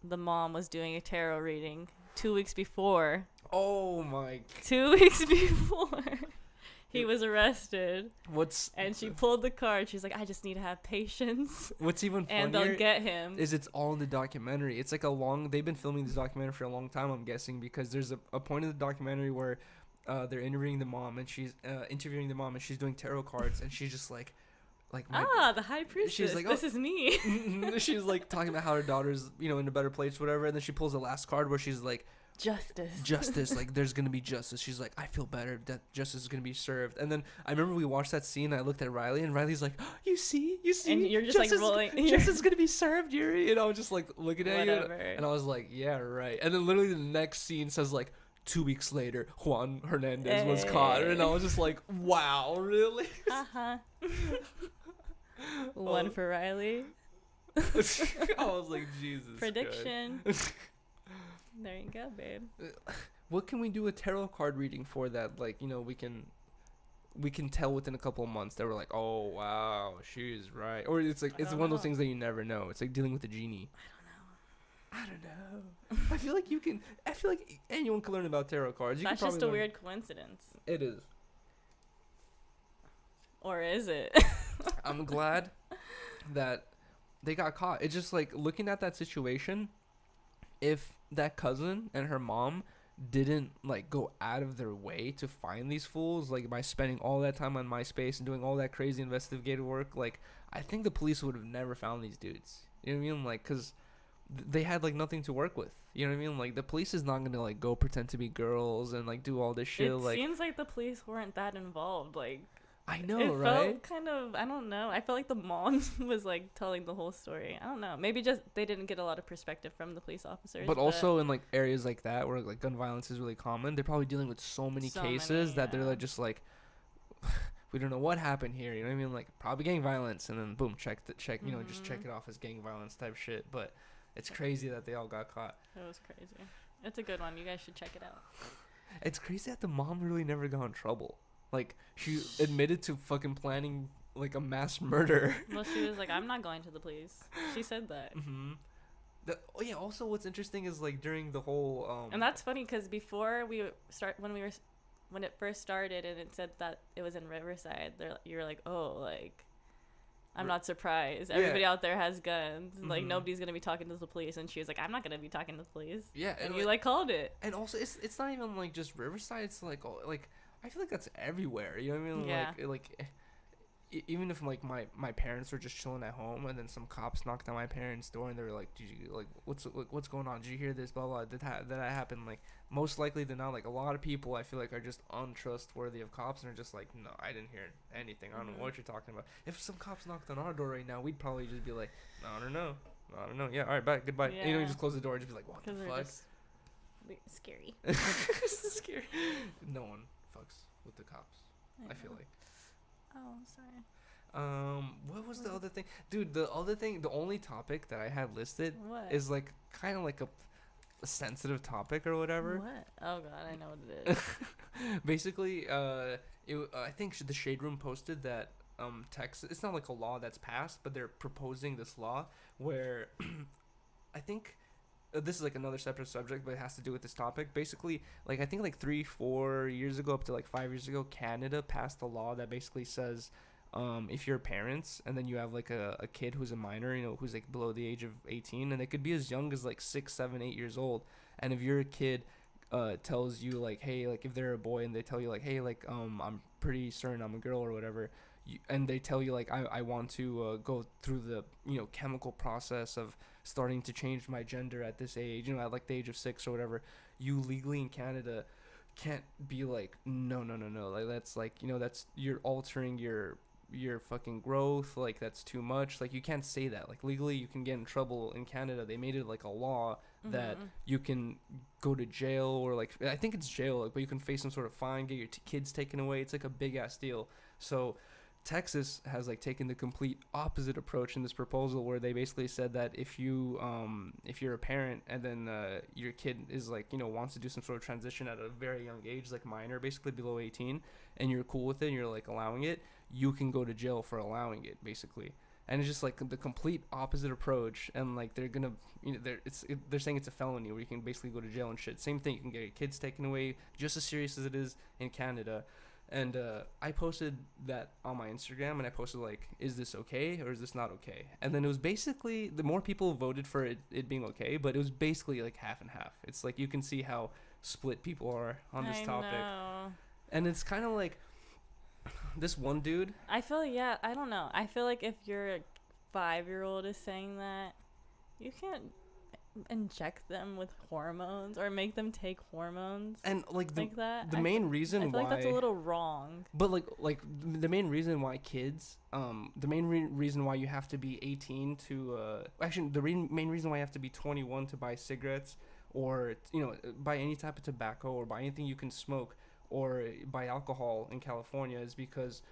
the mom was doing a tarot reading 2 weeks before. Oh my. 2 weeks before he was arrested. And she pulled the card. She's like, I just need to have patience. What's even funnier and they'll get him. Is it's all in the documentary. It's like they've been filming this documentary for a long time, I'm guessing, because there's a point in the documentary where they're interviewing the mom, and she's doing tarot cards, and she's just like the high priestess. She's like, this is me. She's like talking about how her daughter's, in a better place, whatever, and then she pulls the last card where she's like, justice, like there's gonna be justice. She's like, I feel better that justice is gonna be served. And then I remember we watched that scene, I looked at Rylee, and Riley's like, oh, you see, and you're just justice, like rolling, justice is gonna be served, Yuri. And I was just like looking at you, and I was like, yeah, right. And then literally the next scene says like, 2 weeks later, Juan Hernandez was caught, and I was just like, wow, really? One for Rylee. I was like, Jesus. Prediction. There you go, babe. What can we do a tarot card reading for that, like, we can tell within a couple of months that we're like, oh wow, she's right, or it's like it's one of those things that you never know. It's like dealing with a genie. I don't know. I feel like anyone can learn about tarot cards. That's just a weird coincidence. It is. Or is it? I'm glad that they got caught. It's just like looking at that situation. If that cousin and her mom didn't like go out of their way to find these fools, like by spending all that time on MySpace and doing all that crazy investigative work, like I think the police would have never found these dudes. You know what I mean? Like, cause they had like nothing to work with. You know what I mean? Like the police is not gonna like go pretend to be girls and like do all this shit. It like seems like the police weren't that involved. Like I know, it right? Felt kind of, I don't know. I felt like the mom was like telling the whole story. I don't know. Maybe just they didn't get a lot of perspective from the police officers. But also in like areas like that where like gun violence is really common, they're probably dealing with so many cases that they're like just like, we don't know what happened here. You know what I mean? Like probably gang violence, and then boom, check. You know, just check it off as gang violence type shit. But it's crazy that they all got caught. It was crazy. It's a good one. You guys should check it out. It's crazy that the mom really never got in trouble. Like, she admitted to fucking planning, like, a mass murder. Well, she was like, I'm not going to the police. She said that. Mm-hmm. Also, what's interesting is, like, during the whole, And that's funny, because before when it first started and it said that it was in Riverside, you were like, oh, like, I'm not surprised. Everybody out there has guns. Mm-hmm. Like, nobody's going to be talking to the police. And she was like, I'm not going to be talking to the police. Yeah. And you, like, called it. And also, it's not even, like, just Riverside. It's, like, I feel like that's everywhere. You know what I mean? Yeah. Like even if like my parents were just chilling at home and then some cops knocked on my parents' door and they were like, "Did you like what's going on? Did you hear this? Blah blah. Did that happen?" Like most likely than not, like a lot of people I feel like are just untrustworthy of cops and are just like, "No, I didn't hear anything. I don't know what you're talking about." If some cops knocked on our door right now, we'd probably just be like, "No, I don't know. Yeah, all right, bye, goodbye." Yeah. And, you just close the door and just be like, "What the fuck?" Scary. Scary. No one fucks with the cops. I feel like. Oh, sorry. What was the other thing, dude? The only topic that I had listed is like kind of like a sensitive topic or whatever. What? Oh god, I know what it is. Basically, I think the Shade Room posted that Texas. It's not like a law that's passed, but they're proposing this law where I think. This is like another separate subject, but it has to do with this topic. Basically, like I think like 3-4 years ago, up to like 5 years ago, Canada passed a law that basically says, if you're parents and then you have like a kid who's a minor, who's like below the age of 18, and it could be as young as like 6, 7, 8 years old, and if your kid tells you like, hey, like if they're a boy and they tell you like, hey, like I'm pretty certain I'm a girl or whatever, and they tell you like I want to go through the chemical process of starting to change my gender at this age, at like the age of 6 or whatever, you legally in Canada can't be like no, like that's like that's you're altering your fucking growth, like that's too much, like you can't say that, like legally you can get in trouble in Canada. They made it like a law that you can go to jail, or like I think it's jail, like, but you can face some sort of fine, get your kids taken away. It's like a big ass deal. So Texas has like taken the complete opposite approach in this proposal, where they basically said that if you're a parent and then your kid is like wants to do some sort of transition at a very young age, like minor, basically below 18, and you're cool with it and you're like allowing it, you can go to jail for allowing it, basically. And it's just like the complete opposite approach, and like they're gonna they're saying it's a felony where you can basically go to jail and shit. Same thing, you can get your kids taken away, just as serious as it is in Canada. And I posted that on my Instagram, and I posted like, is this okay or is this not okay? And then it was basically, the more people voted for it being okay, but it was basically like half and half. It's like you can see how split people are on this topic. Know. And it's kind of like this one dude. I feel, I don't know. I feel like if your 5-year-old is saying that, you can't inject them with hormones or make them take hormones And like that. The main reason I feel why, like that's a little wrong. But like the main reason why kids, the main reason why you have to be 18 to actually the main reason why you have to be 21 to buy cigarettes, or buy any type of tobacco, or buy anything you can smoke, or buy alcohol in California, is because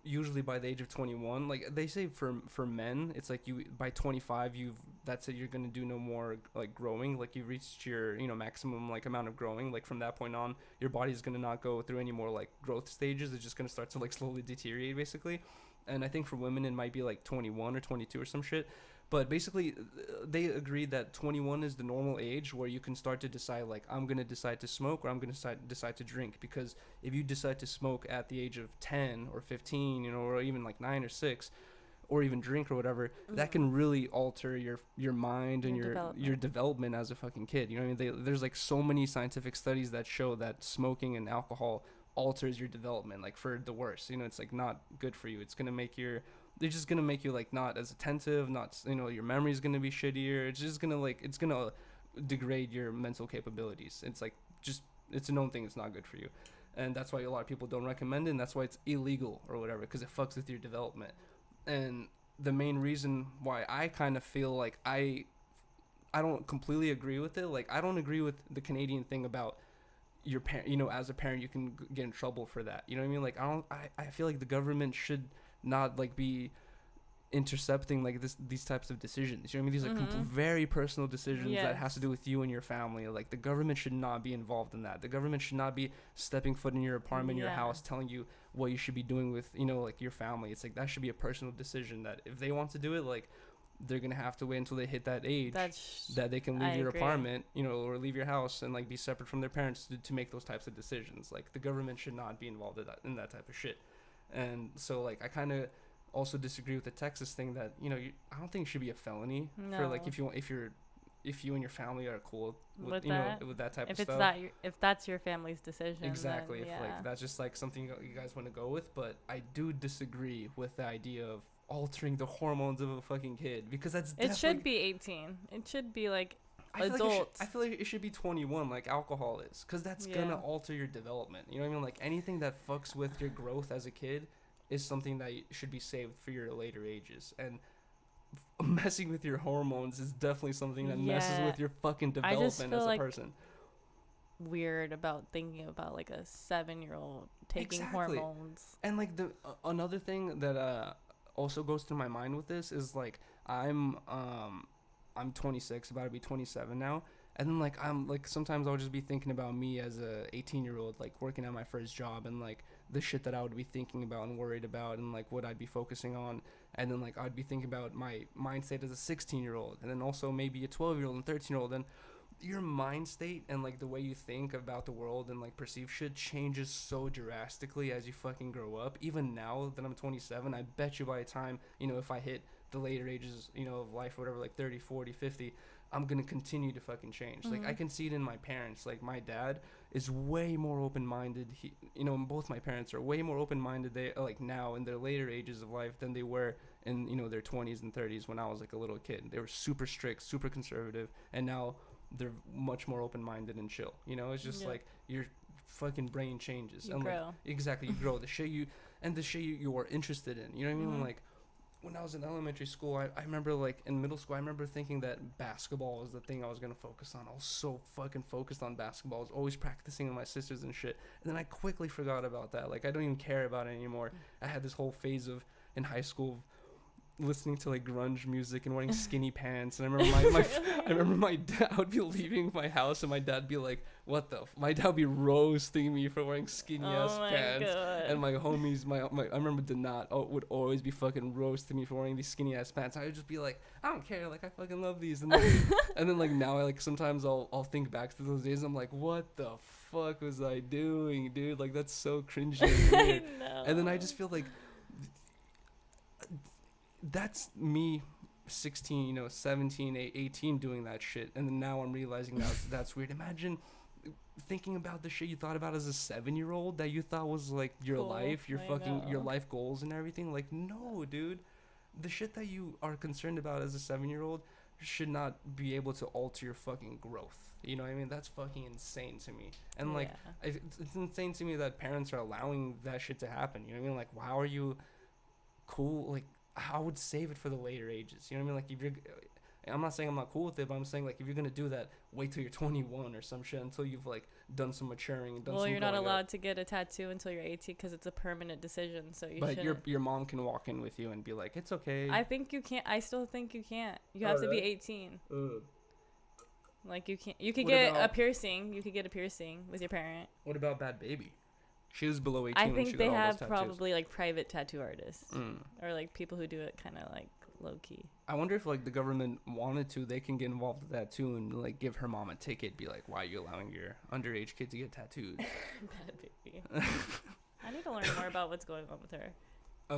usually by the age of 21, like they say for men, it's like you by 25 that's it, you're gonna do no more like growing, like you've reached your maximum like amount of growing. Like from that point on, your body's gonna not go through any more like growth stages. It's just gonna start to like slowly deteriorate basically. And I think for women it might be like 21 or 22 or some shit. But basically, they agreed that 21 is the normal age where you can start to decide, like, I'm going to decide to smoke or I'm going to decide to drink. Because if you decide to smoke at the age of 10 or 15, or even like 9 or 6, or even drink or whatever, that can really alter your mind and your development as a fucking kid. You know what I mean? There's like so many scientific studies that show that smoking and alcohol alters your development, like for the worse. It's like not good for you. It's going to make they're just gonna make you like not as attentive, not your memory is gonna be shittier. It's just gonna it's gonna degrade your mental capabilities. It's like it's a known thing. It's not good for you, and that's why a lot of people don't recommend it. And that's why it's illegal or whatever, because it fucks with your development. And the main reason why I kind of feel like I don't completely agree with it. Like I don't agree with the Canadian thing about your parent. As a parent, you can get in trouble for that. You know what I mean? Like I feel like the government should not like be intercepting like these types of decisions. You know what I mean? These are very personal decisions that has to do with you and your family. Like the government should not be involved in that. The government should not be stepping foot in your apartment, your house, telling you what you should be doing with like your family. It's like that should be a personal decision, that if they want to do it, like they're gonna have to wait until they hit that age that they can leave your apartment, or leave your house and like be separate from their parents to make those types of decisions. Like the government should not be involved in that type of shit. And so like I kind of also disagree with the Texas thing that I don't think it should be a felony for like if you and your family are cool with that type of stuff. If that's your family's decision. Exactly. Then, if like that's just like something you guys want to go with. But I do disagree with the idea of altering the hormones of a fucking kid, because it should be 18. It should be like adults. I feel like it should be 21 like alcohol is, because that's gonna alter your development. You know what I mean? Like anything that fucks with your growth as a kid is something that should be saved for your later ages. And messing with your hormones is definitely something that messes with your fucking development as a person. Weird about thinking about like a 7-year-old taking hormones. And like the another thing that also goes through my mind with this is like I'm 26, about to be 27 now, and then like I'm like sometimes I'll just be thinking about me as a 18-year-old, like working at my first job, and like the shit that I would be thinking about and worried about, and like what I'd be focusing on. And then like I'd be thinking about my mindset as a 16-year-old, and then also maybe a 12-year-old and 13-year-old. And your mind state and like the way you think about the world and like perceive shit changes so drastically as you fucking grow up. Even now that I'm 27, I bet you by the time if I hit the later ages of life or whatever, like 30, 40, 50, I'm gonna continue to fucking change. Like I can see it in my parents. Like my dad is way more open-minded. He both my parents are way more open-minded, they like now in their later ages of life than they were in their 20s and 30s when I was like a little kid. They were super strict, super conservative, and now they're much more open-minded and chill. It's just like your fucking brain changes. You grow. Like, exactly, you grow. The shit you are interested in. You know what I mean? Like when I was in elementary school, I remember like in middle school, I remember thinking that basketball was the thing I was going to focus on. I was so fucking focused on basketball. I was always practicing with my sisters and shit. And then I quickly forgot about that. Like I don't even care about it anymore. I had this whole phase in high school listening to like grunge music and wearing skinny pants. And I remember I remember my dad would be leaving my house and my dad'd be like, "What the?" My dad would be roasting me for wearing skinny ass pants. God. And my homies, my I remember would always be fucking roasting me for wearing these skinny ass pants. I would just be like, "I don't care. Like I fucking love these." And then, and then like now I like sometimes I'll think back to those days. And I'm like, "What the fuck was I doing, dude? Like that's so cringy." And weird. I know. And then I just feel like that's me 16, 17, 18 doing that shit. And then now I'm realizing that's weird. Imagine thinking about the shit you thought about as a 7-year-old that you thought was like your Cool. life, your I fucking your know. life goals and everything. Like, no, dude. The shit that you are concerned about as a 7-year-old should not be able to alter your fucking growth. You know what I mean? That's fucking insane to me. And like, Yeah. it's insane to me that parents are allowing that shit to happen. You know what I mean? Like, how are you cool? Like, I would save it for the later ages. You know what I mean? Like, if you're, I'm not saying I'm not cool with it, but I'm saying like if you're gonna do that, wait till you're 21 or some shit until you've like done some maturing and done Well, some. you're not growing allowed up. to get a tattoo until you're 18 because it's a permanent decision. So you But shouldn't. your mom can walk in with you and be like, it's okay. I think you can't. I still think you can't. You have to be really? 18. Like you can't. You could What get a about- piercing. You could get a piercing with your parent. What about Bad Baby? She was below 18 I when she think got they all have those tattoos. probably like private tattoo artists Mm. or like people who do it kind of like low key. I wonder if like the government wanted to, they can get involved with that too and like give her mom a ticket, be like, why are you allowing your underage kid to get tattoos? Bad baby. I need to learn more about what's going on with her.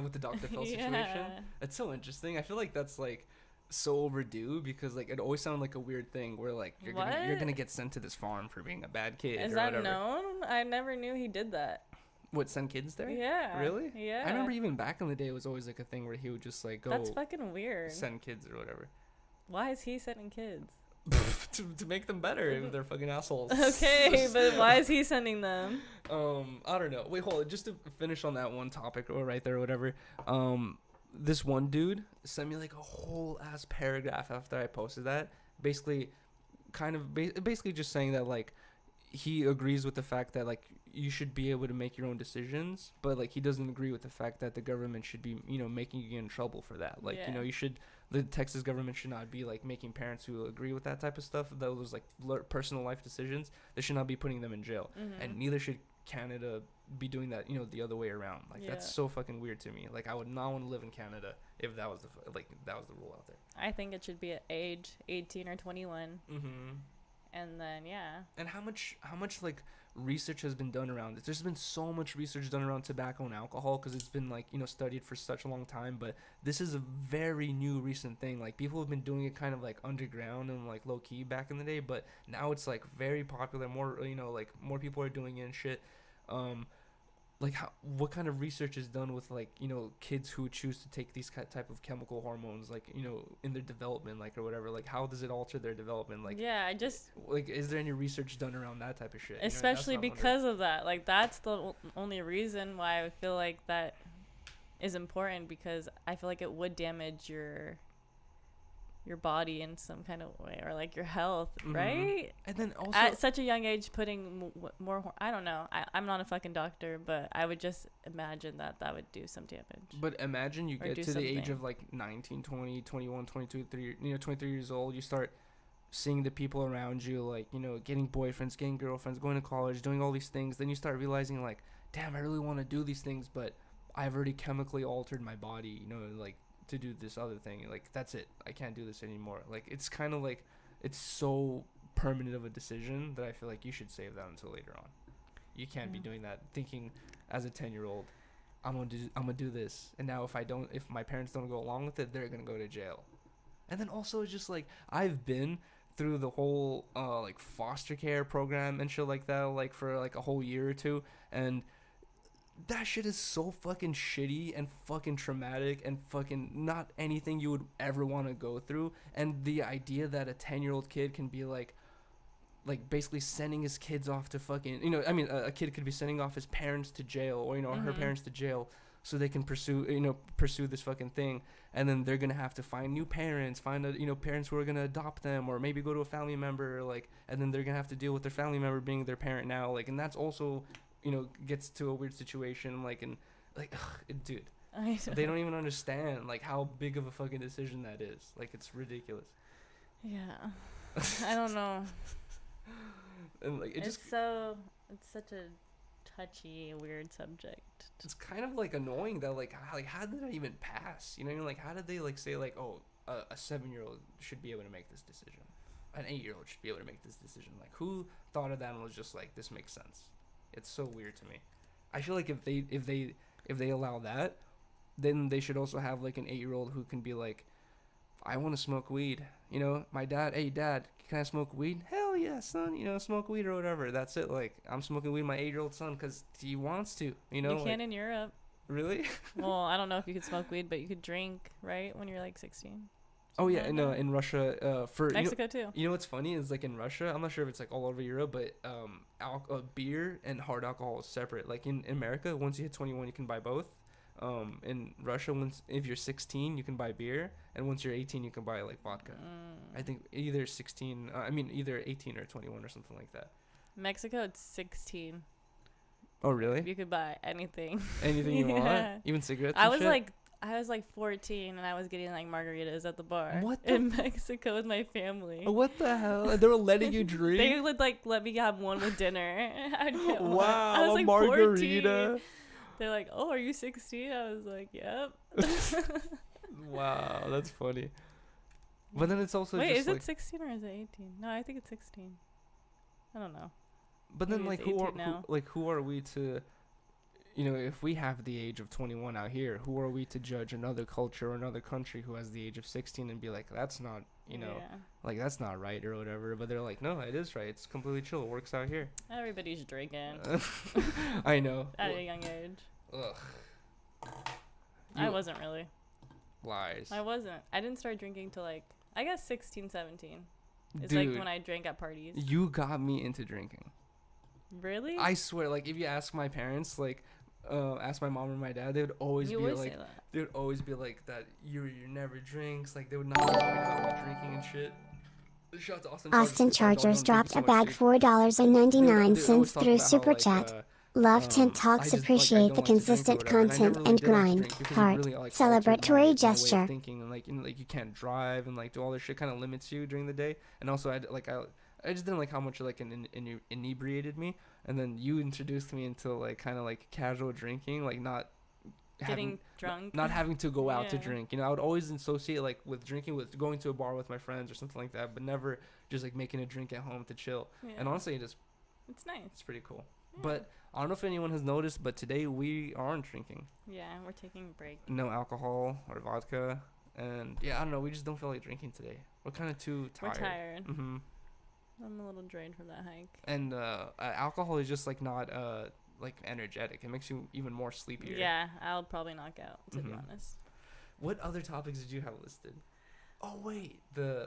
With the Dr. Phil situation. Yeah. It's so interesting. I feel like that's like so overdue because like it always sounded like a weird thing where like you're What? gonna get sent to this farm for being a bad kid Is or that whatever. known? I never knew he did that. What, send kids there? Yeah. Really? Yeah. I remember even back in the day it was always like a thing where he would just like go That's fucking weird. send kids or whatever. Why is he sending kids? to make them better if they're fucking assholes. Okay, but why is he sending them? I don't know. Wait, hold it. Just to finish on that one topic or right there or whatever. This one dude sent me like a whole ass paragraph after I posted that. Basically, basically just saying that like he agrees with the fact that like you should be able to make your own decisions, but like he doesn't agree with the fact that the government should be making you in trouble for that. Like Yeah. the Texas government should not be like making parents who agree with that type of stuff, those like personal life decisions, they should not be putting them in jail. And neither should Canada be doing that, the other way around. Like that's Yeah. so fucking weird to me. Like I would not want to live in Canada if that was that was the rule out there. I think it should be at age 18 or 21. And then, yeah. And how much like research has been done around this? There's been so much research done around tobacco and alcohol because it's been like studied for such a long time, but this is a very new recent thing. Like people have been doing it kind of like underground and like low key back in the day, but now it's like very popular. More like more people are doing it and shit. Like what kind of research is done with like kids who choose to take these type of chemical hormones like in their development, like, or whatever? Like how does it alter their development? Like, yeah, I just like, is there any research done around that type of shit? That's especially what I'm wondering. because of that. Like that's the only reason why I feel like that is important, because I feel like it would damage your body in some kind of way, or like your health, right? And then also At such a young age, putting more I don't know, I'm not a fucking doctor, but I would just imagine that would do some damage. But imagine you Or get do to the age something. of like 19, 20, 21, 22, 23 years old. You start seeing the people around you, like, getting boyfriends, getting girlfriends, going to college, doing all these things. Then you start realizing like, damn, I really want to do these things, but I've already chemically altered my body, like to do this other thing. Like, that's it. I can't do this anymore. Like, it's kind of like, it's so permanent of a decision that I feel like you should save that until later on. You can't be doing that thinking as a 10-year-old, I'm gonna do this, and now if my parents don't go along with it, they're gonna go to jail. And then also it's just like, I've been through the whole like foster care program and shit like that, like for like a whole year or two, and that shit is so fucking shitty and fucking traumatic and fucking not anything you would ever want to go through. And the idea that a 10-year-old kid can be like basically sending his kids off to fucking, a kid could be sending off his parents to jail, or her parents to jail, so they can pursue this fucking thing. And then they're gonna have to find new parents, find parents who are gonna adopt them, or maybe go to a family member, like, and then they're gonna have to deal with their family member being their parent now, like, and that's also gets to a weird situation, like, and like, dude, I know. They don't even understand like how big of a fucking decision that is. Like it's ridiculous. Yeah. I don't know. And like It's such a touchy, weird subject. it's kind of like annoying that like how did that even pass? You know what I mean? Like how did they like say like, oh, a 7-year-old should be able to make this decision, an 8-year-old should be able to make this decision? Like who thought of that and was just like, this makes sense? It's so weird to me. I feel like if they allow that, then they should also have like an 8-year-old who can be like, I want to smoke weed. You know, my dad, hey dad, can I smoke weed? Hell yeah, son. You know, smoke weed or whatever. That's it. Like I'm smoking weed with my 8-year-old son because he wants to. You know, You can like, in Europe. really? Well, I don't know if you could smoke weed, but you could drink, right? When you're like 16. Oh yeah, Something like that. in Russia, for Mexico too. you know what's funny is like in Russia, I'm not sure if it's like all over Europe, but beer and hard alcohol is separate. Like in America, once you hit 21, you can buy both. In Russia, if you're 16, you can buy beer, and once you're 18, you can buy like vodka. I think either 16, either 18 or 21 or something like that. Mexico, it's 16. Oh really? You could buy anything. Anything you Yeah. want, even cigarettes. I and was shit? I was like 14 and I was getting like margaritas at the bar. What the in Mexico with my family. What the hell? And they were letting you drink? They would like let me have one with dinner. I'd get one. Wow, I was a like margarita. 14. They're like, "Oh, are you 16?" I was like, "Yep." Wow, that's funny. But then it's also Wait, just is like, it 16 or is it 18? No, I think it's 16. I don't know. but then maybe like it's 18 now. who are we to, you know, if we have the age of 21 out here, who are we to judge another culture or another country who has the age of 16 and be like, that's not, you know, Yeah. like that's not right or whatever? But they're like, no, it is right. It's completely chill. It works out here. Everybody's drinking I know. at a young age. Ugh. I You- wasn't really. Lies. I wasn't. I didn't start drinking till like, I guess 16, 17. It's Dude, like when I drank at parties. you got me into drinking. Really? I swear, like if you ask my parents, like ask my mom or my dad, they would always You be would like, say that. they would always be like that. You never drinks. Like they would not let me out drinking and shit. Shout out to Austin Chargers Don't drink dropped so a much, bag dude. $4.99 Dude, I always cents talk through about how, Super like, Chat. Love Tint I Talks just, like, I appreciate don't the like to drink or consistent whatever, and I content never and really did like to grind. drink because it Heart. really, like, altered my Celebratory way of gesture. thinking, and like, you know, like you can't drive and like do all this shit, kind of limits you during the day. And also I just didn't like how much like inebriated me. And then you introduced me into like kind of like casual drinking, like not Getting drunk. not having to go out to Yeah. drink. You know, I would always associate like with drinking with going to a bar with my friends or something like that, but never just like making a drink at home to chill. Yeah. And honestly, it's It's nice. pretty cool. Yeah. But I don't know if anyone has noticed, but today we aren't drinking. Yeah, we're taking a break. No alcohol or vodka, and yeah, I don't know. We just don't feel like drinking today. We're kind of too tired. We're tired. Mm-hmm. I'm a little drained from that hike. And alcohol is just like not like energetic. It makes you even more sleepier. Yeah, I'll probably knock out, to be Mhm. honest. What other topics did you have listed? Oh wait,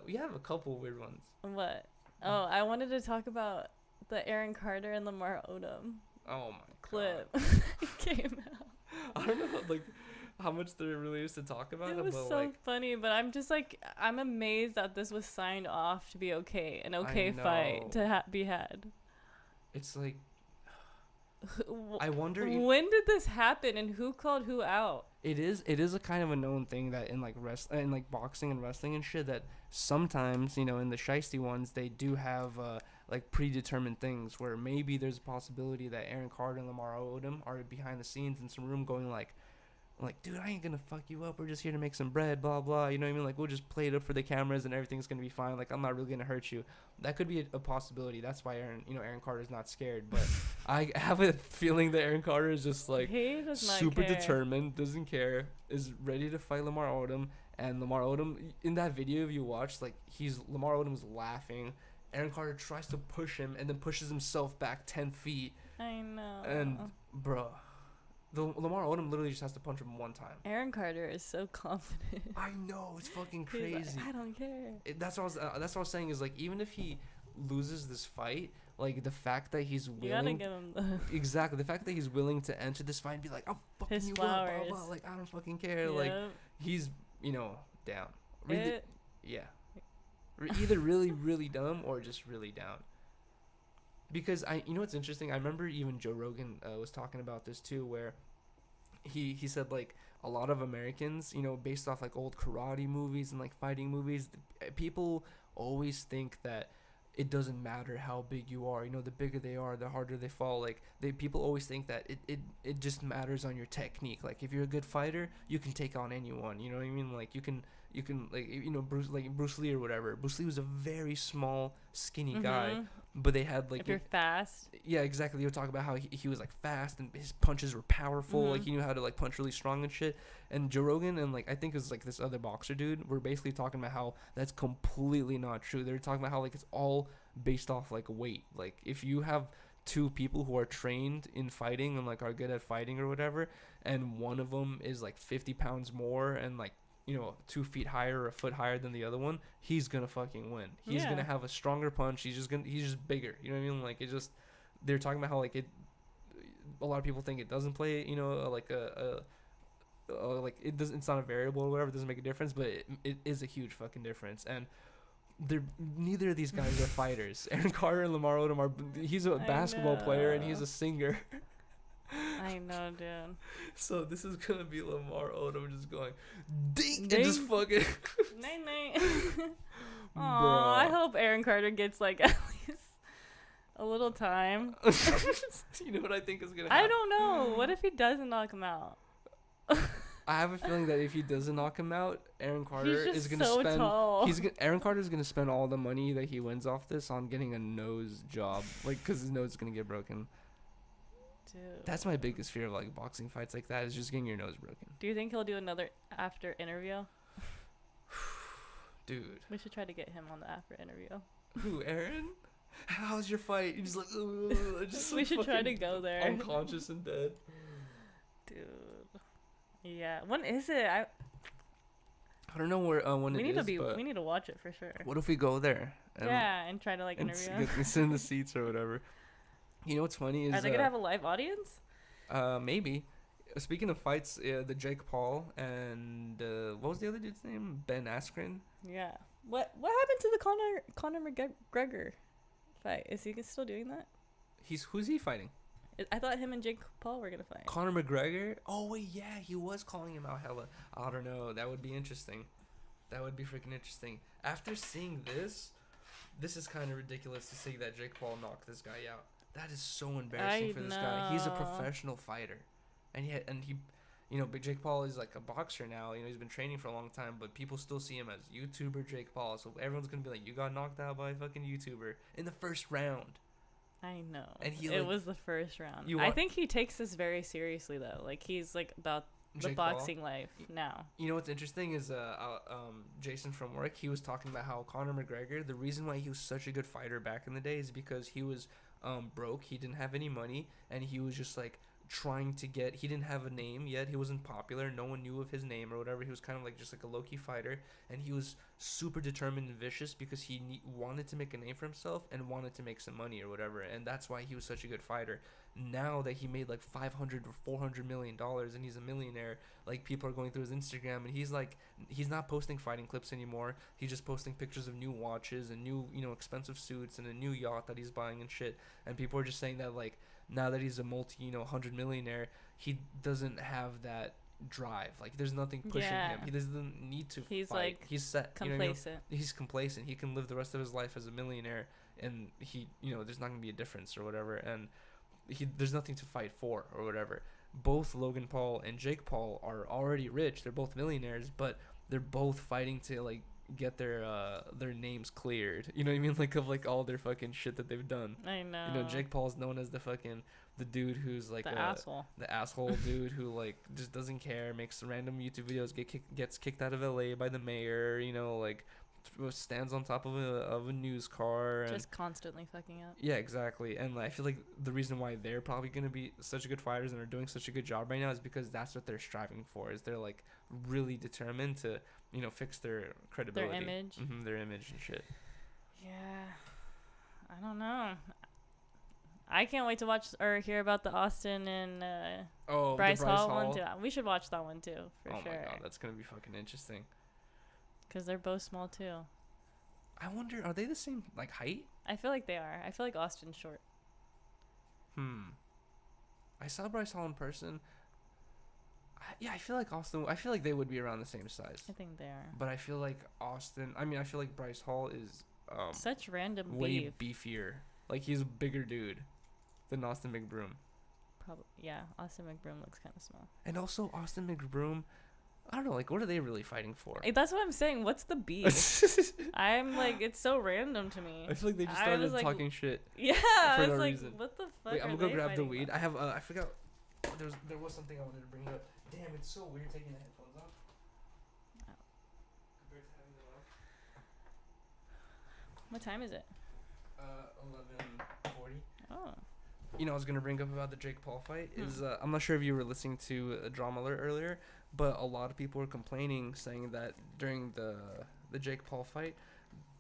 we have a couple weird ones. What? Oh, I wanted to talk about the Aaron Carter and Lamar Odom Oh my clip. God. It came out. I don't know like how much they really used to talk about It it, was but so like funny, but I'm just like, I'm amazed that this was signed off to be okay, an I okay know. fight to be had. it's like I wonder. When did this happen and who called who out? It is a kind of a known thing that in like in like boxing and wrestling and shit, that sometimes, you know, in the shiesty ones they do have like predetermined things where maybe there's a possibility that Aaron Carter and Lamar Odom are behind the scenes in some room going like, dude, I ain't gonna fuck you up. We're just here to make some bread, blah blah. You know what I mean? Like we'll just play it up for the cameras and everything's gonna be fine. Like I'm not really gonna hurt you. That could be a possibility. That's why Aaron Carter's not scared. But I have a feeling that Aaron Carter is just like He does not super care. determined, doesn't care, is ready to fight Lamar Odom. And Lamar Odom, in that video if you watch, like Lamar Odom's laughing. Aaron Carter tries to push him and then pushes himself back 10 feet. I know. And bruh, Lamar Odom literally just has to punch him one time. Aaron Carter is so confident. I know, it's fucking He's crazy. like, I don't care. That's what I was saying is like, even if he loses this fight, like the fact that he's You gotta willing, give him the exactly, the fact that he's willing to enter this fight and be like, I'm fucking His you up, blah, flowers. blah, like I don't fucking care, like Yep. he's down. Yeah, either really really dumb or just really down. Because what's interesting, I remember even Joe Rogan was talking about this too, where he said like a lot of Americans, you know, based off like old karate movies and like fighting movies, people always think that it doesn't matter how big you are. You know, the bigger they are, the harder they fall. Like people always think that it just matters on your technique. Like if you're a good fighter, you can take on anyone. You know what I mean? Like you can like, you know, Bruce Lee or whatever. Bruce Lee was a very small, skinny guy, but they had like if you're fast. Yeah, exactly. You were talking about how he was like fast and his punches were powerful. Like he knew how to like punch really strong and shit. And Joe Rogan and like I think it was like this other boxer dude were basically talking about how that's completely not true. They were talking about how like it's all based off like weight. Like if you have two people who are trained in fighting and like are good at fighting or whatever, and one of them is like 50 pounds more and like, you know, 2 feet higher or a foot higher than the other one, he's gonna fucking win. He's gonna have a stronger punch. He's just bigger. You know what I mean? Like it just, they're talking about how like it, a lot of people think it doesn't play, you know, like like it doesn't, it's not a variable or whatever, it doesn't make a difference, but it is a huge fucking difference. And neither of these guys are fighters. Aaron Carter and Lamar Odom are, he's a basketball player and he's a singer. I know, dude. So this is gonna be Lamar Odom just going ding and just fucking night. Aw, I hope Aaron Carter gets like at least a little time. You know what I think is gonna happen? I don't know. What if he doesn't knock him out? I have a feeling that if he doesn't knock him out, Aaron Carter is gonna so spend. Tall. Aaron Carter is gonna spend all the money that he wins off this on getting a nose job, like because his nose is gonna get broken. Dude. That's my biggest fear of like boxing fights like that, is just getting your nose broken. Do you think he'll do another after interview? Dude. We should try to get him on the after interview. Who, Aaron? How's your fight? You're just like, just we should try to go there. Unconscious and dead. Dude. Yeah. When is it? I don't know where when we it need is, to but we need to watch it for sure. What if we go there? And try to like interview. And sit in the seats or whatever. You know what's funny is are they gonna have a live audience? Maybe. Speaking of fights, the Jake Paul and what was the other dude's name? Ben Askren. Yeah. What happened to the Conor McGregor fight? Is he still doing that? Who's he fighting? I thought him and Jake Paul were gonna fight. Conor McGregor? Oh wait, yeah, he was calling him out hella. I don't know. That would be interesting. That would be freaking interesting. After seeing this is kind of ridiculous to see that Jake Paul knocked this guy out. That is so embarrassing for this guy. He's a professional fighter, and he, you know, but Jake Paul is like a boxer now. You know, he's been training for a long time, but people still see him as YouTuber Jake Paul. So everyone's gonna be like, "You got knocked out by a fucking YouTuber in the first round." I know. And it was the first round. I think he takes this very seriously though. Like he's like about the Jake boxing Paul? life now. You know what's interesting is Jason from work, he was talking about how Conor McGregor, the reason why he was such a good fighter back in the day is because he was broke, he didn't have any money, and he was just like trying to he didn't have a name yet, he wasn't popular, no one knew of his name or whatever. He was kind of like just like a low-key fighter, and he was super determined and vicious because he wanted to make a name for himself and wanted to make some money or whatever, and that's why he was such a good fighter. Now that he made like $500 or $400 million and he's a millionaire, like people are going through his Instagram and he's not posting fighting clips anymore. He's just posting pictures of new watches and new, you know, expensive suits and a new yacht that he's buying and shit. And people are just saying that like now that he's a $100 millionaire, he doesn't have that drive. Like there's nothing pushing him. He doesn't need to He's fight. like He's set. complacent. You know what I mean? He's complacent. He can live the rest of his life as a millionaire, and he, you know, there's not gonna be a difference or whatever. And there's nothing to fight for or whatever. Both Logan Paul and Jake Paul are already rich. They're both millionaires, but they're both fighting to like get their names cleared. You know what I mean? Like of like all their fucking shit that they've done. I know. You know, Jake Paul's known as the dude who's like the asshole. The asshole dude who like just doesn't care, makes random YouTube videos, gets kicked out of LA by the mayor, you know, like stands on top of a news car and just constantly fucking up. Yeah, exactly. And I feel like the reason why they're probably going to be such good fighters and are doing such a good job right now is because that's what they're striving for. Is they're like really determined to, you know, fix their credibility, their image, their image and shit. Yeah, I don't know. I can't wait to watch or hear about the Austin and Bryce Hall one too. We should watch that one too for sure. Oh my god, that's gonna be fucking interesting. Because they're both small too. I wonder, are they the same like height? I feel like they are. I feel like Austin's short. I saw Bryce Hall in person. Yeah, I feel like Austin. I feel like they would be around the same size. I think they are. But I feel like Austin. I mean, I feel like Bryce Hall is Such random way beef. beefier. Like he's a bigger dude than Austin McBroom. Probably, yeah. Austin McBroom looks kind of small. And also Austin McBroom. I don't know. Like, what are they really fighting for? That's what I'm saying. What's the beef? I'm like, it's so random to me. I feel like they just I started was like, talking shit. Yeah, for it's no like, reason. what the fuck? Wait, I'm are gonna go they grab the fighting weed. about? I have. I forgot. There was something I wanted to bring up. Damn, it's so weird taking the headphones off. Compared to having them off. What time is it? 11:40. Oh. You know, I was gonna bring up about the Jake Paul fight. Is I'm not sure if you were listening to Drama Alert earlier, but a lot of people were complaining, saying that during the Jake Paul fight,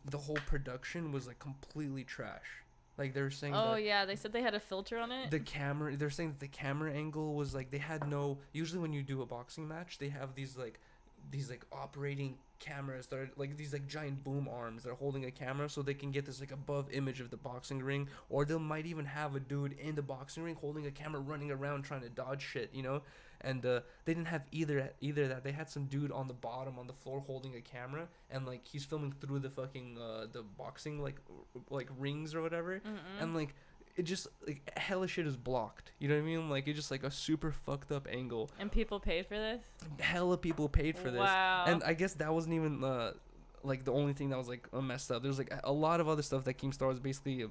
the whole production was like completely trash. Like they were saying. Oh that yeah, they said they had a filter on it. the camera. They're saying that the camera angle was like they had no. Usually when you do a boxing match, they have these operating cameras that are like these like giant boom arms that are holding a camera so they can get this like above image of the boxing ring, or they might even have a dude in the boxing ring holding a camera running around trying to dodge shit, you know. And they didn't have either that. They had some dude on the bottom on the floor holding a camera, and like he's filming through the fucking the boxing like rings or whatever. And like it just like hella shit is blocked, you know what I mean? Like it's just like a super fucked up angle. And people paid for this? Hella people paid for this. Wow. And I guess that wasn't even like the only thing that was like messed up. There's like a lot of other stuff that Keemstar was basically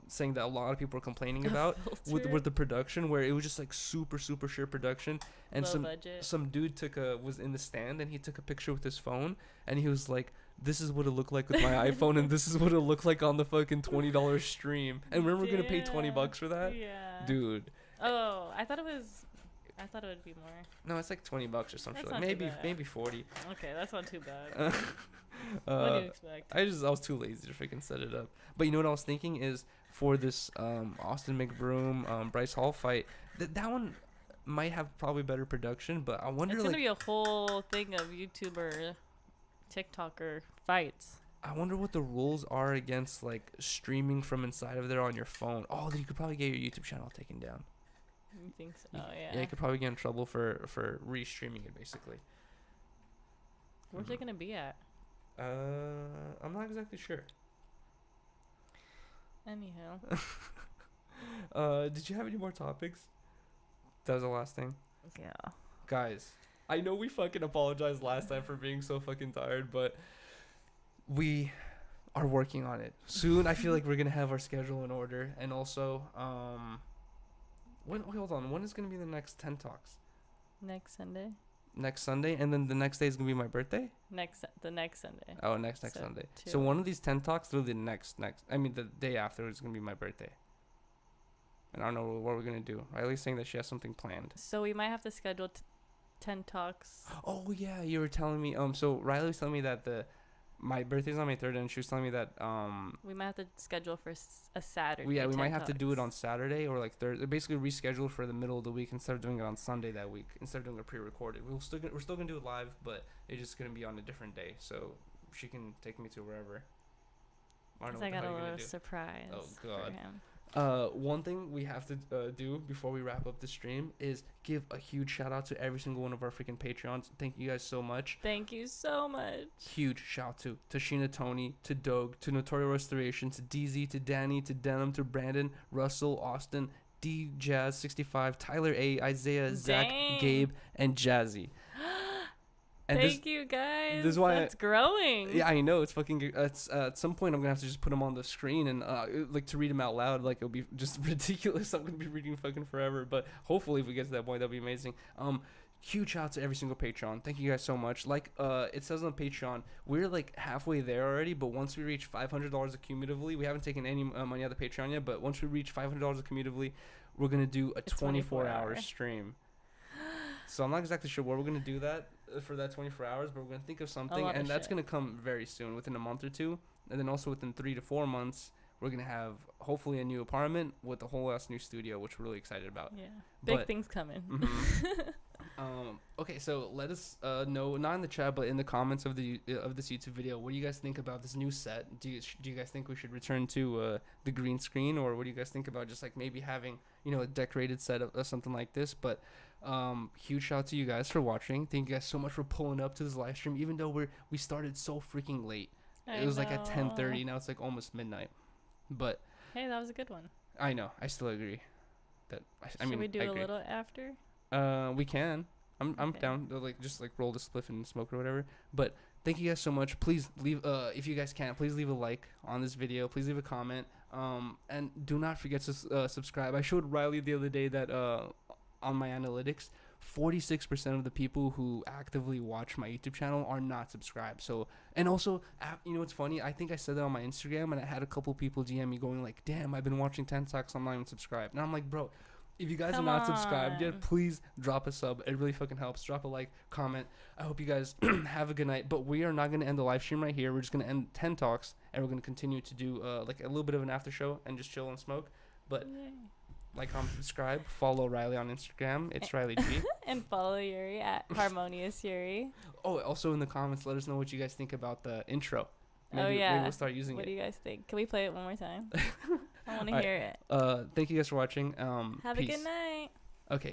saying that a lot of people were complaining about with the production, where it was just like super sheer production. And Low budget. some dude was in the stand and he took a picture with his phone and he was like, this is what it looked like with my iPhone and this is what it looked like on the fucking $20 stream. And remember, we're gonna pay $20 for that? Yeah. Dude. Oh, I thought it would be more. No, it's like $20 or some shit. That's Like not too bad. maybe 40. Okay, that's not too bad. What do you expect? I was too lazy to freaking set it up. But you know what I was thinking is for this Austin McBroom Bryce Hall fight, that one might have probably better production, but I wonder It's like gonna be a whole thing of YouTuber, TikToker fights. I wonder what the rules are against like streaming from inside of there on your phone. Oh, then you could probably get your YouTube channel taken down. You think so? Oh yeah. Yeah, you could probably get in trouble for re-streaming it basically. Where's it gonna be at? I'm not exactly sure. Anyhow. Did you have any more topics? That was the last thing. Yeah. Guys, I know we fucking apologized last time for being so fucking tired, but we are working on it. Soon, I feel like we're gonna have our schedule in order, and also, hold on, when is gonna be the next 10 Talks? Next Sunday. Next Sunday, and then the next day is gonna be my birthday. The next Sunday. Oh, next So, Sunday. 2. So one of these 10 Talks, literally the next. I mean, the day after is gonna be my birthday. And I don't know what we're gonna do. Riley's saying that she has something planned. So we might have to schedule 10 talks. Oh yeah, you were telling me. So Riley was telling me that my birthday's on May 3rd, and she was telling me that We might have to schedule for a Saturday. we 10 might have to do it talks. on Saturday or like Thursday. Basically reschedule for the middle of the week instead of doing it on Sunday that week. Instead of doing it pre-recorded, we're still gonna do it live, but it's just gonna be on a different day, so she can take me to wherever. I don't know I what the got hell a you're gonna little do. surprise Oh, God. for him. One thing we have to do before we wrap up the stream is give a huge shout out to every single one of our freaking Patreons. Thank you guys so much. Thank you so much. Huge shout to Sheena Tony, to Doug, to Notorious Restoration, to DZ, to Danny, to Denim, to Brandon, Russell, Austin, D Jazz 65, Tyler A, Isaiah, Zach, Dang. Gabe, and Jazzy. And Thank you guys. this is why That's growing. Yeah, I know, it's fucking. It's at some point I'm gonna have to just put them on the screen and like to read them out loud. Like it'll be just ridiculous. I'm gonna be reading fucking forever. But hopefully, if we get to that point, that'll be amazing. Huge shout out to every single Patreon. Thank you guys so much. Like it says on Patreon, we're like halfway there already. But once we reach $500 accumulatively, we haven't taken any money out of the Patreon yet. But once we reach $500 accumulatively, we're gonna do a 24-hour stream. So I'm not exactly sure where we're gonna do that for that 24 hours, but we're gonna think of something, and that's gonna come very soon, within a month or two, and then also within 3 to 4 months, we're gonna have hopefully a new apartment with a whole ass new studio, which we're really excited about. Yeah. Big But- things coming. Okay, so let us know, not in the chat, but in the comments of this YouTube video, what do you guys think about this new set? Do you guys think we should return to the green screen, or what do you guys think about just like maybe having, you know, a decorated set or something like this? But huge shout out to you guys for watching. Thank you guys so much for pulling up to this live stream, even though we started so freaking late. It was like at 10:30. Now it's like almost midnight. But hey, that was a good one. I know. I still agree. I mean, should we do I a agree. little after? We can. I'm Okay. down to like just like roll the spliff and smoke or whatever. But thank you guys so much. Please leave if you guys can, please leave a like on this video. Please leave a comment. And do not forget to subscribe. I showed Rylee the other day that on my analytics, 46% of the people who actively watch my YouTube channel are not subscribed. So, and also, you know what's funny? I think I said that on my Instagram, and I had a couple people DM me going like, "Damn, I've been watching 10 talks. I'm not even subscribed." And I'm like, bro, if you guys Come are not subscribed yet, on. please drop a sub. It really fucking helps. Drop a like, comment. I hope you guys have a good night. But we are not going to end the live stream right here. We're just going to end 10 talks, and we're going to continue to do like a little bit of an after show and just chill and smoke. But Yay. like, comment, subscribe, follow Rylee on Instagram. It's Rylee G. And follow Yuri at Harmonious Yuri. Oh, also in the comments, let us know what you guys think about the intro. Oh, yeah. Maybe we'll start using What it. do you guys think? Can we play it one more time? I want to Alright. hear it. Thank you guys for watching. Have Peace. a good night. Okay.